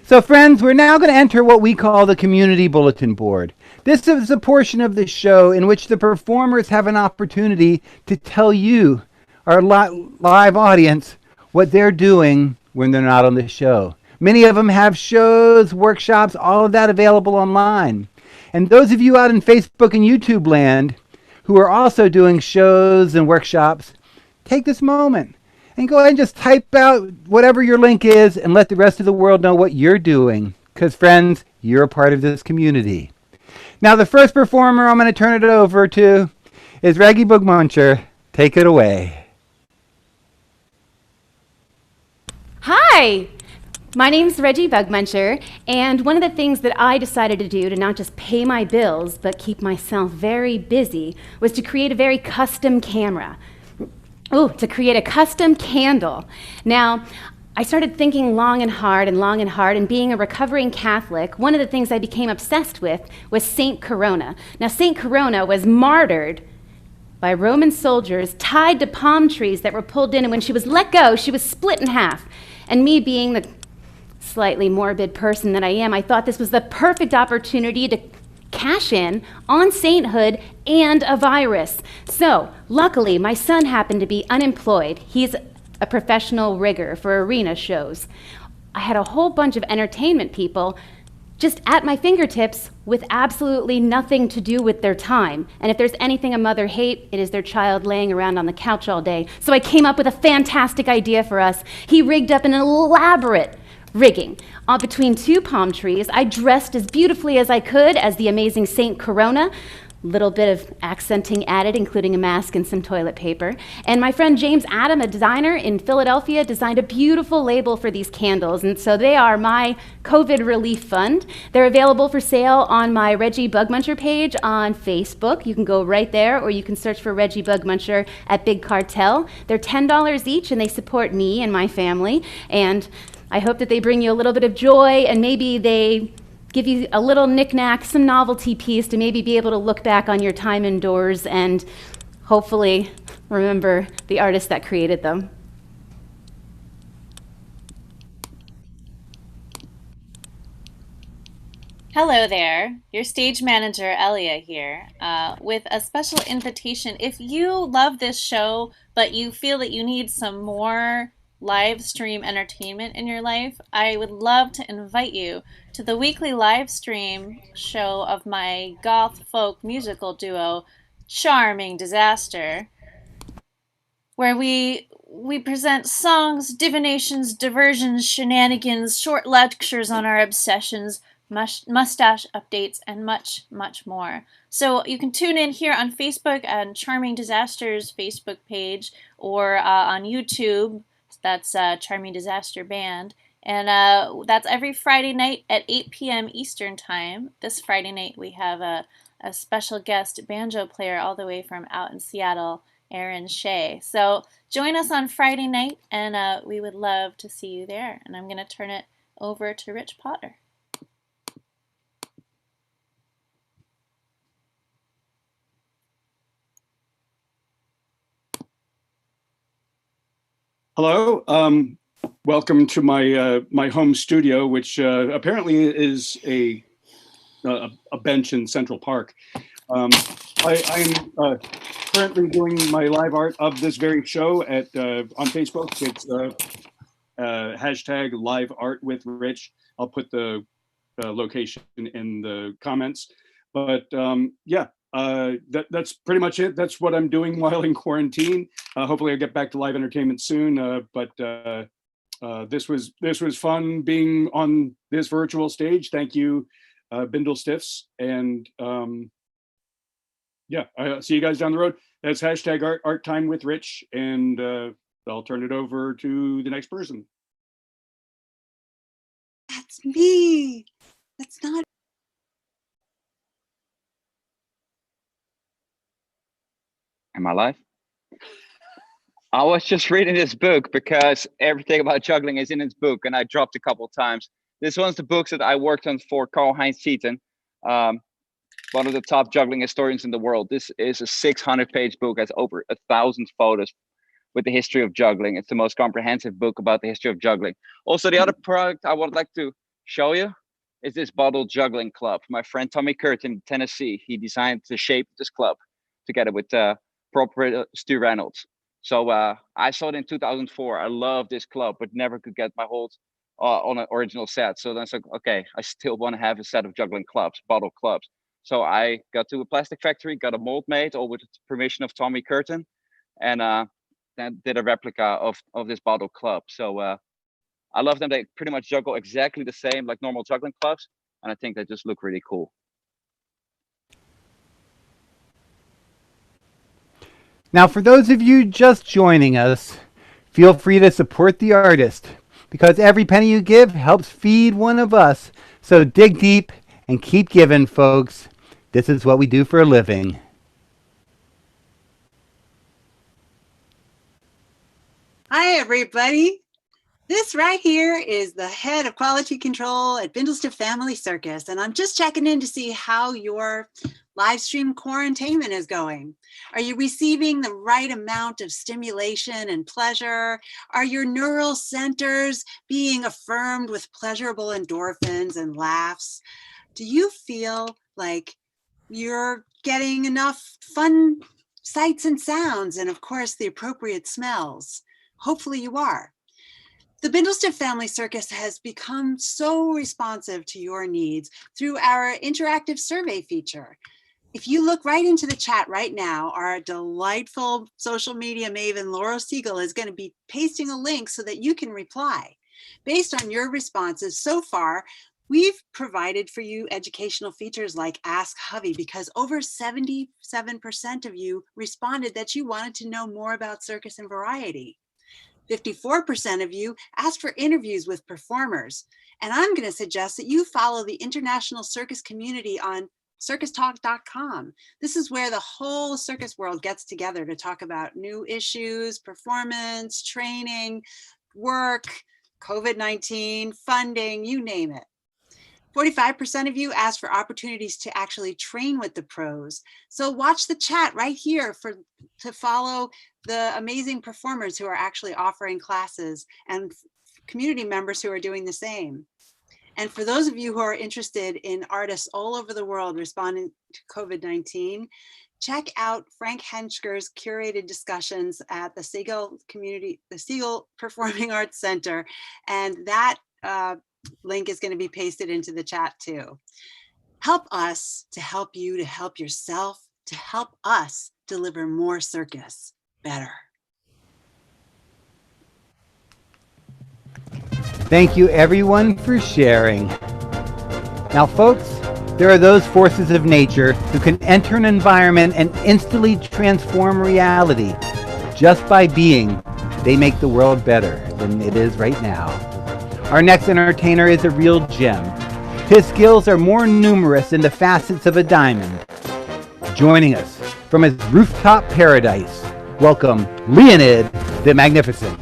So friends, we're now going to enter what we call the community bulletin board. This is a portion of the show in which the performers have an opportunity to tell you, our live audience, what they're doing when they're not on the show. Many of them have shows, workshops, all of that available online. And those of you out in Facebook and YouTube land who are also doing shows and workshops, take this moment and go ahead and just type out whatever your link is and let the rest of the world know what you're doing. Because, friends, you're a part of this community. Now, the first performer I'm going to turn it over to is Reggie Bugmuncher. Take it away. Hi! My name's Reggie Bugmuncher, and one of the things that I decided to do to not just pay my bills, but keep myself very busy, was to create a very custom camera. To create a custom candle. Now, I started thinking long and hard, and being a recovering Catholic, one of the things I became obsessed with was Saint Corona. Now, Saint Corona was martyred by Roman soldiers tied to palm trees that were pulled in, and when she was let go, she was split in half. And me being the slightly morbid person that I am, I thought this was the perfect opportunity to cash in on sainthood and a virus. So, luckily, my son happened to be unemployed. He's a professional rigger for arena shows. I had a whole bunch of entertainment people just at my fingertips with absolutely nothing to do with their time. And if there's anything a mother hates, it is their child laying around on the couch all day. So I came up with a fantastic idea for us. He rigged up an elaborate rigging between 2 palm trees. I dressed as beautifully as I could as the amazing Saint Corona. Little bit of accenting added, including a mask and some toilet paper. And my friend James Adam, a designer in Philadelphia, designed a beautiful label for these candles. And so they are my COVID relief fund. They're available for sale on my Reggie Bugmuncher page on Facebook. You can go right there, or you can search for Reggie Bugmuncher at Big Cartel. They're $10 each, and they support me and my family. And I hope that they bring you a little bit of joy, and maybe they give you a little knick-knack, some novelty piece to maybe be able to look back on your time indoors and hopefully remember the artist that created them. Hello there, your stage manager Elia here, with a special invitation. If you love this show, but you feel that you need some more live stream entertainment in your life, I would love to invite you to the weekly live stream show of my goth folk musical duo, Charming Disaster, where we present songs, divinations, diversions, shenanigans, short lectures on our obsessions, mustache updates, and much, much more. So you can tune in here on Facebook and Charming Disaster's Facebook page, or on YouTube. That's Charming Disaster Band. And that's every Friday night at 8 p.m. Eastern Time. This Friday night we have a special guest banjo player all the way from out in Seattle, Aaron Shea. So join us on Friday night, and we would love to see you there. And I'm going to turn it over to Rich Potter. Hello, welcome to my my home studio, which apparently is a bench in Central Park. I'm currently doing my live art of this very show at on Facebook. It's hashtag live art with Rich. I'll put the location in the comments. But yeah, that's pretty much it. That's what I'm doing while in quarantine. Hopefully I'll get back to live entertainment soon. But this was fun being on this virtual stage. Thank you, Bindlestiffs. And yeah, I'll see you guys down the road. That's hashtag art time with Rich. And I'll turn it over to the next person. That's me. That's not. Am I live? I was just reading this book because everything about juggling is in this book, and I dropped a couple of times. This one's the books that I worked on for Karl-Heinz Seaton, one of the top juggling historians in the world. This is a 600-page book, has over 1,000 photos with the history of juggling. It's the most comprehensive book about the history of juggling. Also, the other product I would like to show you is this bottle juggling club. My friend Tommy Curtin in Tennessee, he designed the shape of this club together with proper Stu Reynolds. So I saw it in 2004. I love this club, but never could get my hold on an original set. So then I said, okay, I still want to have a set of juggling clubs, bottle clubs. So I got to a plastic factory, got a mold made, all with the permission of Tommy Curtin, and then did a replica of this bottle club. So I love them. They pretty much juggle exactly the same like normal juggling clubs, and I think they just look really cool. Now, for those of you just joining us, feel free to support the artist, because every penny you give helps feed one of us. So dig deep and keep giving, folks. This is what we do for a living. Hi, everybody. This right here is the head of quality control at Bindlestiff Family Circus, and I'm just checking in to see how your live stream quarantainment is going. Are you receiving the right amount of stimulation and pleasure? Are your neural centers being affirmed with pleasurable endorphins and laughs? Do you feel like you're getting enough fun sights and sounds, and of course the appropriate smells? Hopefully you are. The Bindlestiff Family Circus has become so responsive to your needs through our interactive survey feature. If you look right into the chat right now, our delightful social media maven Laura Siegel is going to be pasting a link so that you can reply. Based on your responses so far, we've provided for you educational features like Ask Hovey, because over 77% of you responded that you wanted to know more about circus and variety. 54% of you asked for interviews with performers. And I'm going to suggest that you follow the international circus community on circustalk.com. This is where the whole circus world gets together to talk about new issues, performance, training, work, COVID-19, funding, you name it. 45% of you asked for opportunities to actually train with the pros. So watch the chat right here to follow the amazing performers who are actually offering classes and community members who are doing the same. And for those of you who are interested in artists all over the world responding to COVID-19, check out Frank Henschker's curated discussions at the Siegel Performing Arts Center. And that link is going to be pasted into the chat too. Help us to help you, to help yourself, to help us deliver more circus better. Thank you everyone for sharing. Now folks, there are those forces of nature who can enter an environment and instantly transform reality. Just by being, they make the world better than it is right now. Our next entertainer is a real gem. His skills are more numerous than the facets of a diamond. Joining us from his rooftop paradise, welcome Leonid the Magnificent.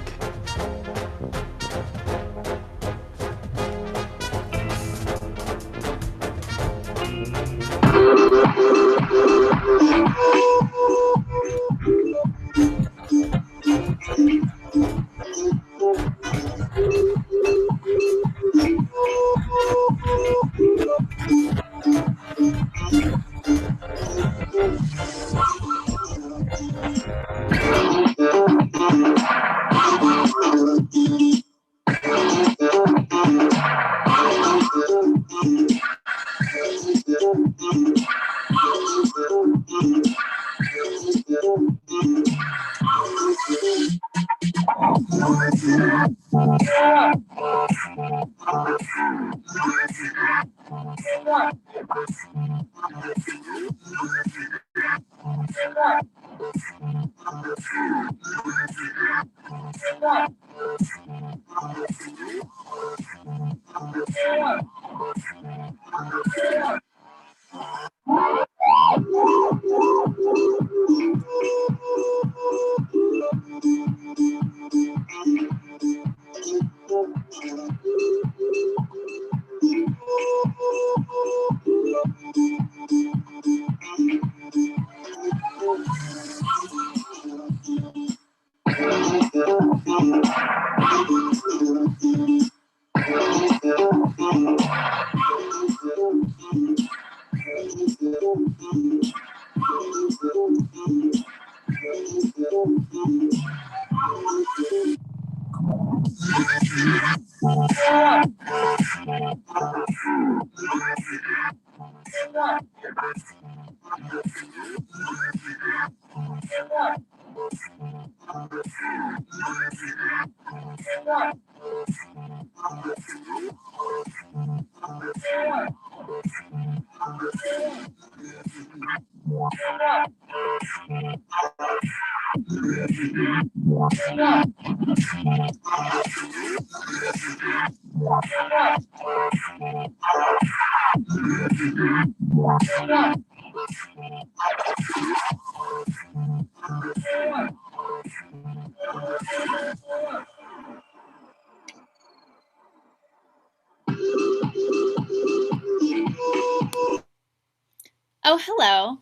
Oh, hello.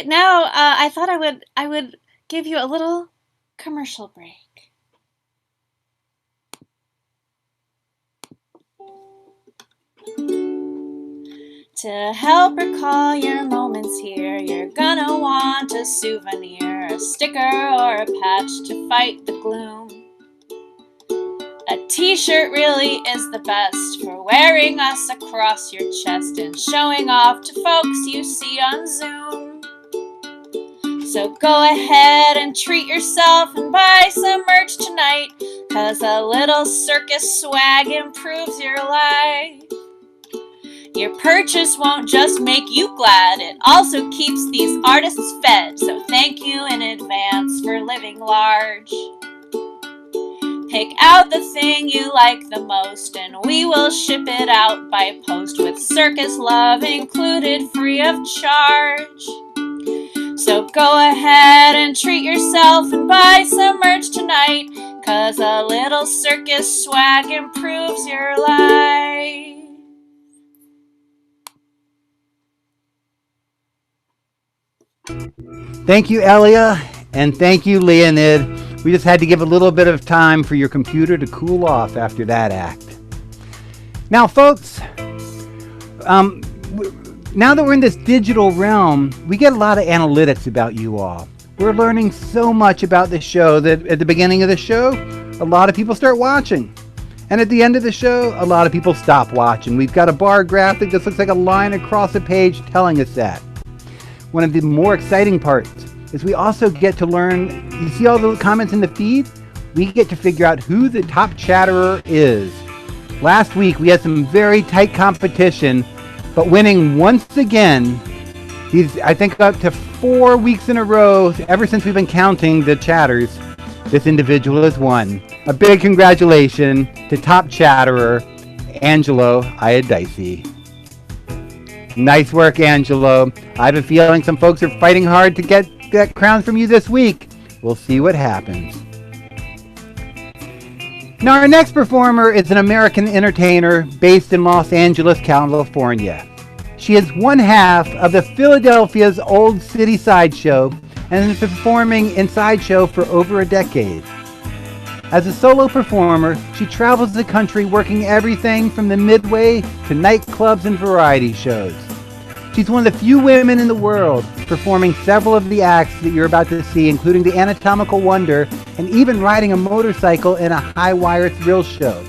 Now, I thought I would give you a little commercial break. To help recall your moments here, you're gonna want a souvenir, a sticker or a patch to fight the gloom. A t-shirt really is the best for wearing us across your chest and showing off to folks you see on Zoom. So go ahead and treat yourself and buy some merch tonight, 'cause a little circus swag improves your life. Your purchase won't just make you glad, it also keeps these artists fed, so thank you in advance for living large. Pick out the thing you like the most and we will ship it out by post with circus love included free of charge. So go ahead and treat yourself and buy some merch tonight, 'cause a little circus swag improves your life. Thank you, Elia, and thank you, Leonid. We just had to give a little bit of time for your computer to cool off after that act. Now, folks, now that we're in this digital realm, we get a lot of analytics about you all. We're learning so much about the show that at the beginning of the show, a lot of people start watching. And at the end of the show, a lot of people stop watching. We've got a bar graph that just looks like a line across a page telling us that. One of the more exciting parts is we also get to learn, you see all the comments in the feed? We get to figure out who the top chatterer is. Last week, we had some very tight competition, but winning once again, I think up to 4 weeks in a row, ever since we've been counting the chatters, this individual has won. A big congratulations to top chatterer, Angelo Iadicey. Nice work, Angelo. I have a feeling some folks are fighting hard to get that crown from you this week. We'll see what happens. Now, our next performer is an American entertainer based in Los Angeles, California. She is one half of the Philadelphia's Old City Sideshow and has been performing in Sideshow for over a decade. As a solo performer, she travels the country working everything from the Midway to nightclubs and variety shows. She's one of the few women in the world performing several of the acts that you're about to see, including the Anatomical Wonder and even riding a motorcycle in a high-wire thrill show.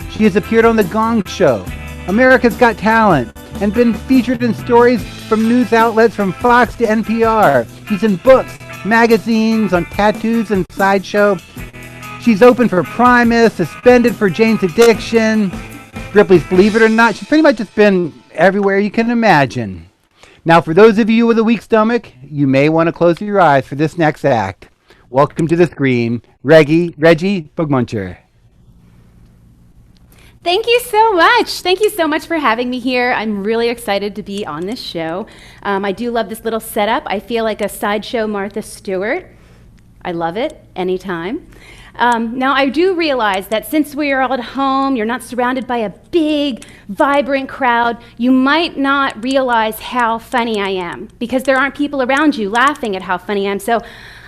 She has appeared on The Gong Show, America's Got Talent, and been featured in stories from news outlets from Fox to NPR. She's in books, magazines, on Tattoos and Sideshow. She's open for Primus, suspended for Jane's Addiction, Ripley's Believe It or Not. She's pretty much just been everywhere you can imagine. Now, for those of you with a weak stomach, you may want to close your eyes for this next act. Welcome to the screen, Reggie Bugmuncher. Thank you so much. Thank you so much for having me here. I'm really excited to be on this show. I do love this little setup. I feel like a Sideshow Martha Stewart. I love it anytime. Now, I do realize that since we are all at home, you're not surrounded by a big, vibrant crowd, you might not realize how funny I am because there aren't people around you laughing at how funny I am. So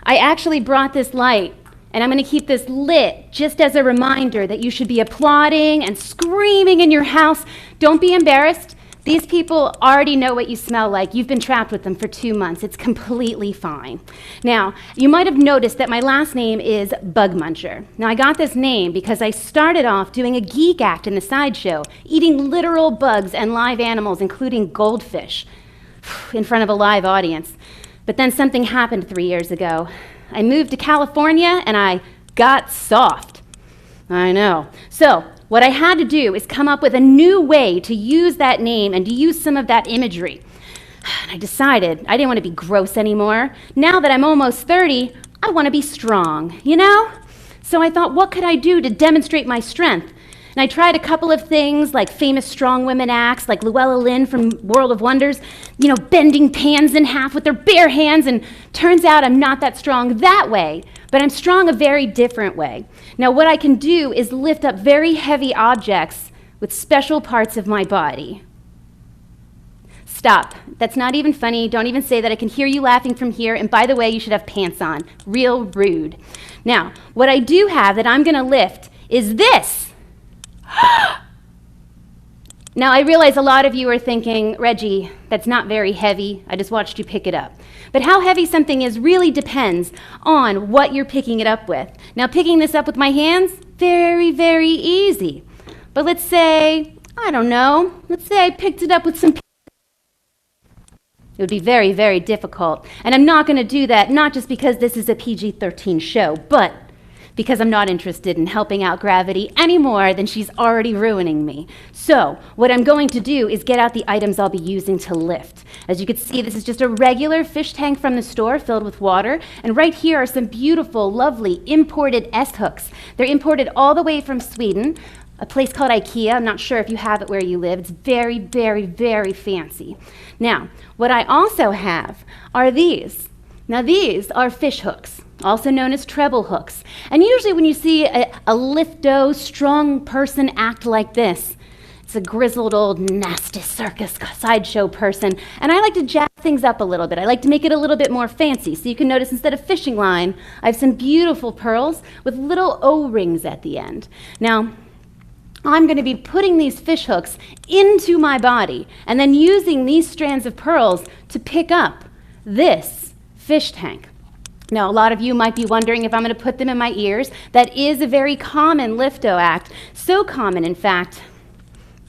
I actually brought this light, and I'm going to keep this lit just as a reminder that you should be applauding and screaming in your house. Don't be embarrassed. These people already know what you smell like. You've been trapped with them for 2 months. It's completely fine. Now, you might have noticed that my last name is Bugmuncher. Now, I got this name because I started off doing a geek act in the Sideshow, eating literal bugs and live animals, including goldfish, in front of a live audience. But then something happened 3 years ago. I moved to California and I got soft. I know. So, what I had to do is come up with a new way to use that name and to use some of that imagery. And I decided I didn't want to be gross anymore. Now that I'm almost 30, I want to be strong, you know? So I thought, what could I do to demonstrate my strength? And I tried a couple of things like famous strong women acts like Luella Lynn from World of Wonders, you know, bending pans in half with their bare hands, and turns out I'm not that strong that way, but I'm strong a very different way. Now, what I can do is lift up very heavy objects with special parts of my body. Stop. That's not even funny. Don't even say that. I can hear you laughing from here. And by the way, you should have pants on. Real rude. Now, what I do have that I'm going to lift is this. Now, I realize a lot of you are thinking, Reggie, that's not very heavy. I just watched you pick it up. But how heavy something is really depends on what you're picking it up with. Now, picking this up with my hands, very, very easy. But let's say, I don't know, let's say I picked it up with some. It would be very, very difficult. And I'm not going to do that, not just because this is a PG-13 show, but because I'm not interested in helping out Gravity any more than she's already ruining me. So what I'm going to do is get out the items I'll be using to lift. As you can see, this is just a regular fish tank from the store filled with water. And right here are some beautiful, lovely imported S-hooks. They're imported all the way from Sweden, a place called IKEA. I'm not sure if you have it where you live. It's very, very, very fancy. Now, what I also have are these. Now, these are fish hooks, also known as treble hooks. And usually when you see a lifto, strong person act like this, it's It's a grizzled old nasty circus sideshow person, and I like to jazz things up a little bit. I like to make it a little bit more fancy. So you can notice instead of fishing line, I have some beautiful pearls with little O-rings at the end. Now, I'm going to be putting these fish hooks into my body and then using these strands of pearls to pick up this fish tank. Now, a lot of you might be wondering if I'm going to put them in my ears. That is a very common lifto act, so common, in fact,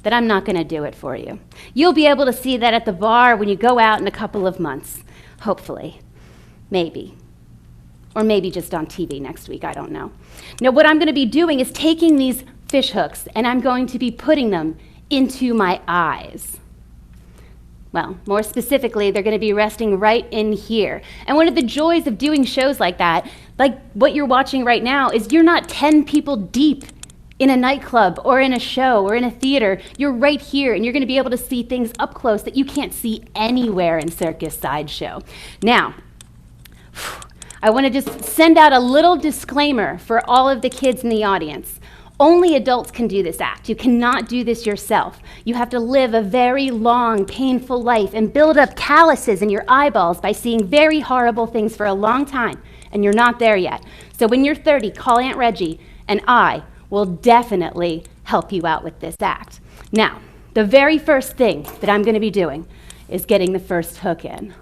that I'm not going to do it for you. You'll be able to see that at the bar when you go out in a couple of months, hopefully, maybe. Or maybe just on TV next week, I don't know. Now, what I'm going to be doing is taking these fish hooks and I'm going to be putting them into my eyes. Well, more specifically, they're going to be resting right in here. And one of the joys of doing shows like that, like what you're watching right now, is you're not 10 people deep in a nightclub or in a show or in a theater. You're right here and you're going to be able to see things up close that you can't see anywhere in Circus Sideshow. Now, I want to just send out a little disclaimer for all of the kids in the audience. Only adults can do this act. You cannot do this yourself. You have to live a very long, painful life and build up calluses in your eyeballs by seeing very horrible things for a long time, and you're not there yet. So when you're 30, call Aunt Reggie, and I will definitely help you out with this act. Now, the very first thing that I'm going to be doing is getting the first hook in.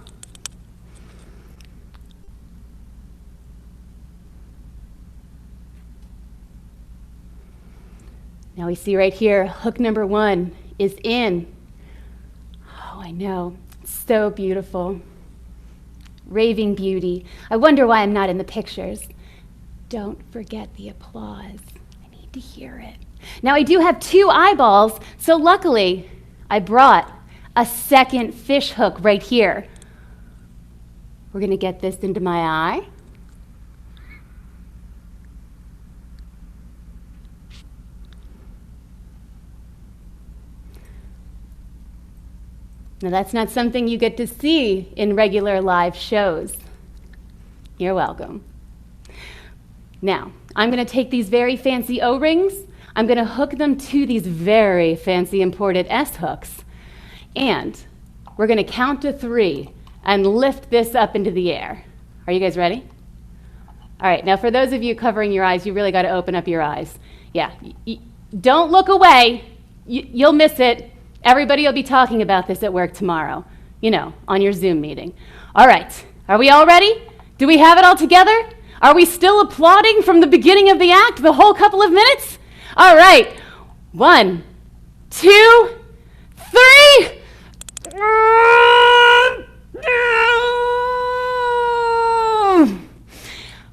Now we see right here, hook number 1 is in. Oh, I know, it's so beautiful. Raving beauty. I wonder why I'm not in the pictures. Don't forget the applause. I need to hear it. Now I do have 2 eyeballs, so luckily I brought a second fish hook right here. We're gonna get this into my eye. Now that's not something you get to see in regular live shows. You're welcome. Now, I'm going to take these very fancy O-rings, I'm going to hook them to these very fancy imported S-hooks, and we're going to count to 3 and lift this up into the air. Are you guys ready? All right, now for those of you covering your eyes, you really got to open up your eyes. Yeah, don't look away. You'll miss it. Everybody will be talking about this at work tomorrow, you know, on your Zoom meeting. All right, are we all ready? Do we have it all together? Are we still applauding from the beginning of the act, the whole couple of minutes? All right, 1, 2, 3.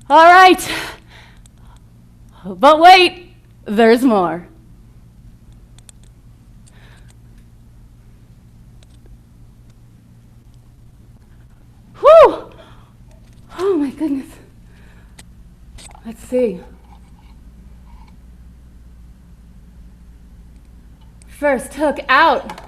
All right, but wait, there's more. Whew! Oh my goodness. Let's see. First hook out.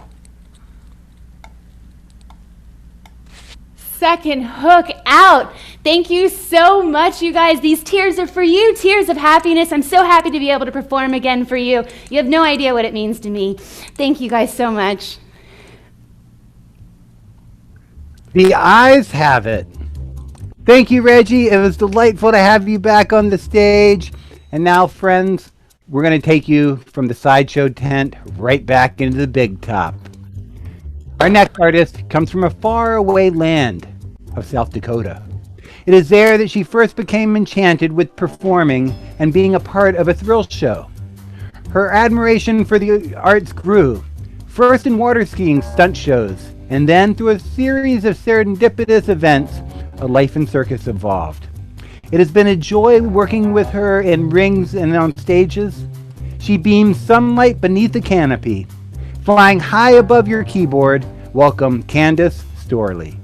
Second hook out. Thank you so much, you guys. These tears are for you, tears of happiness. I'm so happy to be able to perform again for you. You have no idea what it means to me. Thank you guys so much. The eyes have it. Thank you, Reggie. It was delightful to have you back on the stage. And now, friends, we're going to take you from the sideshow tent right back into the big top. Our next artist comes from a faraway land of South Dakota. It is there that she first became enchanted with performing and being a part of a thrill show. Her admiration for the arts grew, first in water skiing stunt shows, and then through a series of serendipitous events, a life in circus evolved. It has been a joy working with her in rings and on stages. She beams sunlight beneath the canopy. Flying high above your keyboard, welcome Candace Storley.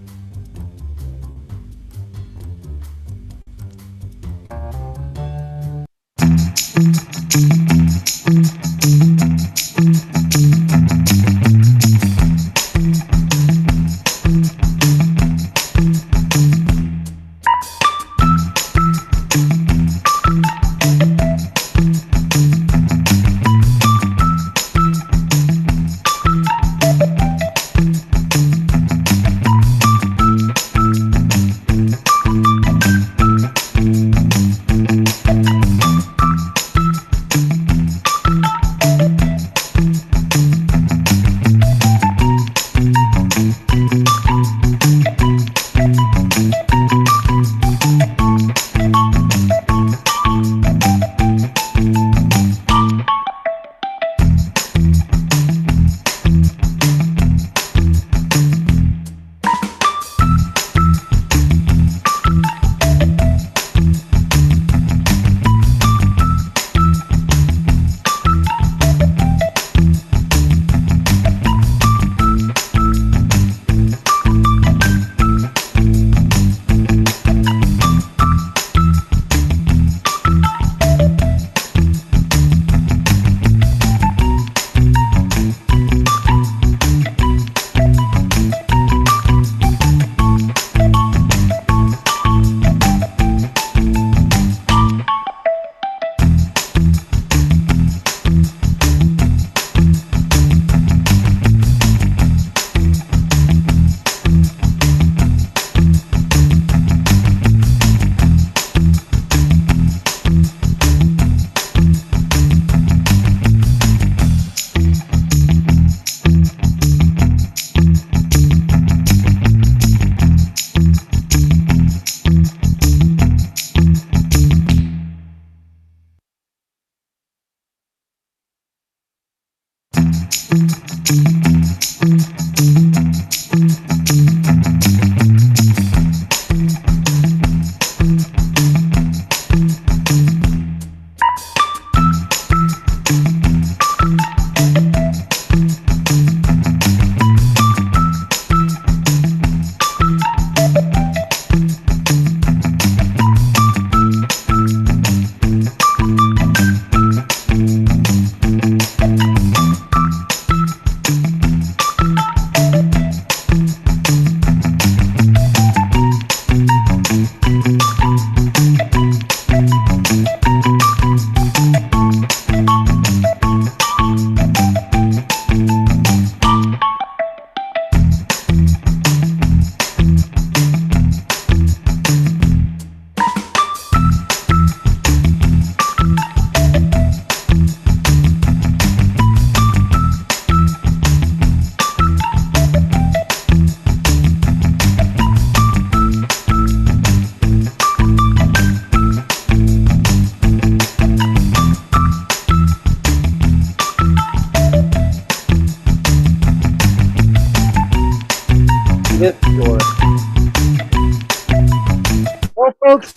Well, folks,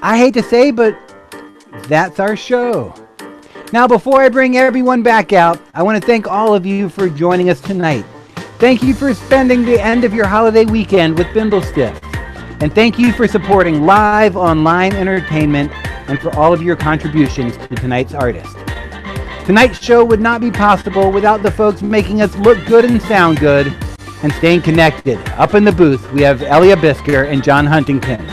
I hate to say, but that's our show. Now, before I bring everyone back out, I want to thank all of you for joining us tonight. Thank you for spending the end of your holiday weekend with Bindlestiff. And thank you for supporting live online entertainment and for all of your contributions to tonight's artist. Tonight's show would not be possible without the folks making us look good and sound good and staying connected. Up in the booth, we have Elia Bisker and John Huntington.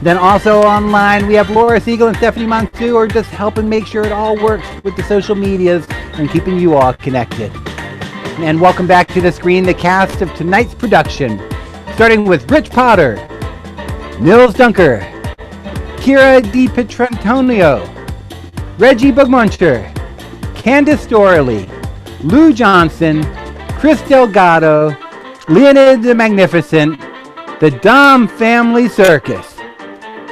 Then also online, we have Laura Siegel and Stephanie Monsu, who are just helping make sure it all works with the social medias and keeping you all connected. And welcome back to the screen, the cast of tonight's production, starting with Rich Potter, Nils Dunker, Kira DiPietrantonio, Reggie Bugmuncher, Candace Dorley, Lou Johnson, Chris Delgado, Leonid the Magnificent, the Dom Family Circus.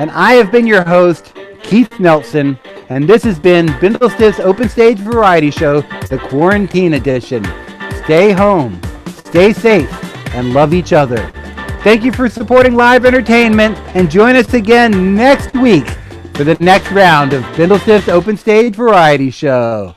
And I have been your host, Keith Nelson, and this has been Bindlestiff's Open Stage Variety Show, the Quarantine Edition. Stay home, stay safe, and love each other. Thank you for supporting live entertainment, and join us again next week for the next round of Bindlestiff's Open Stage Variety Show.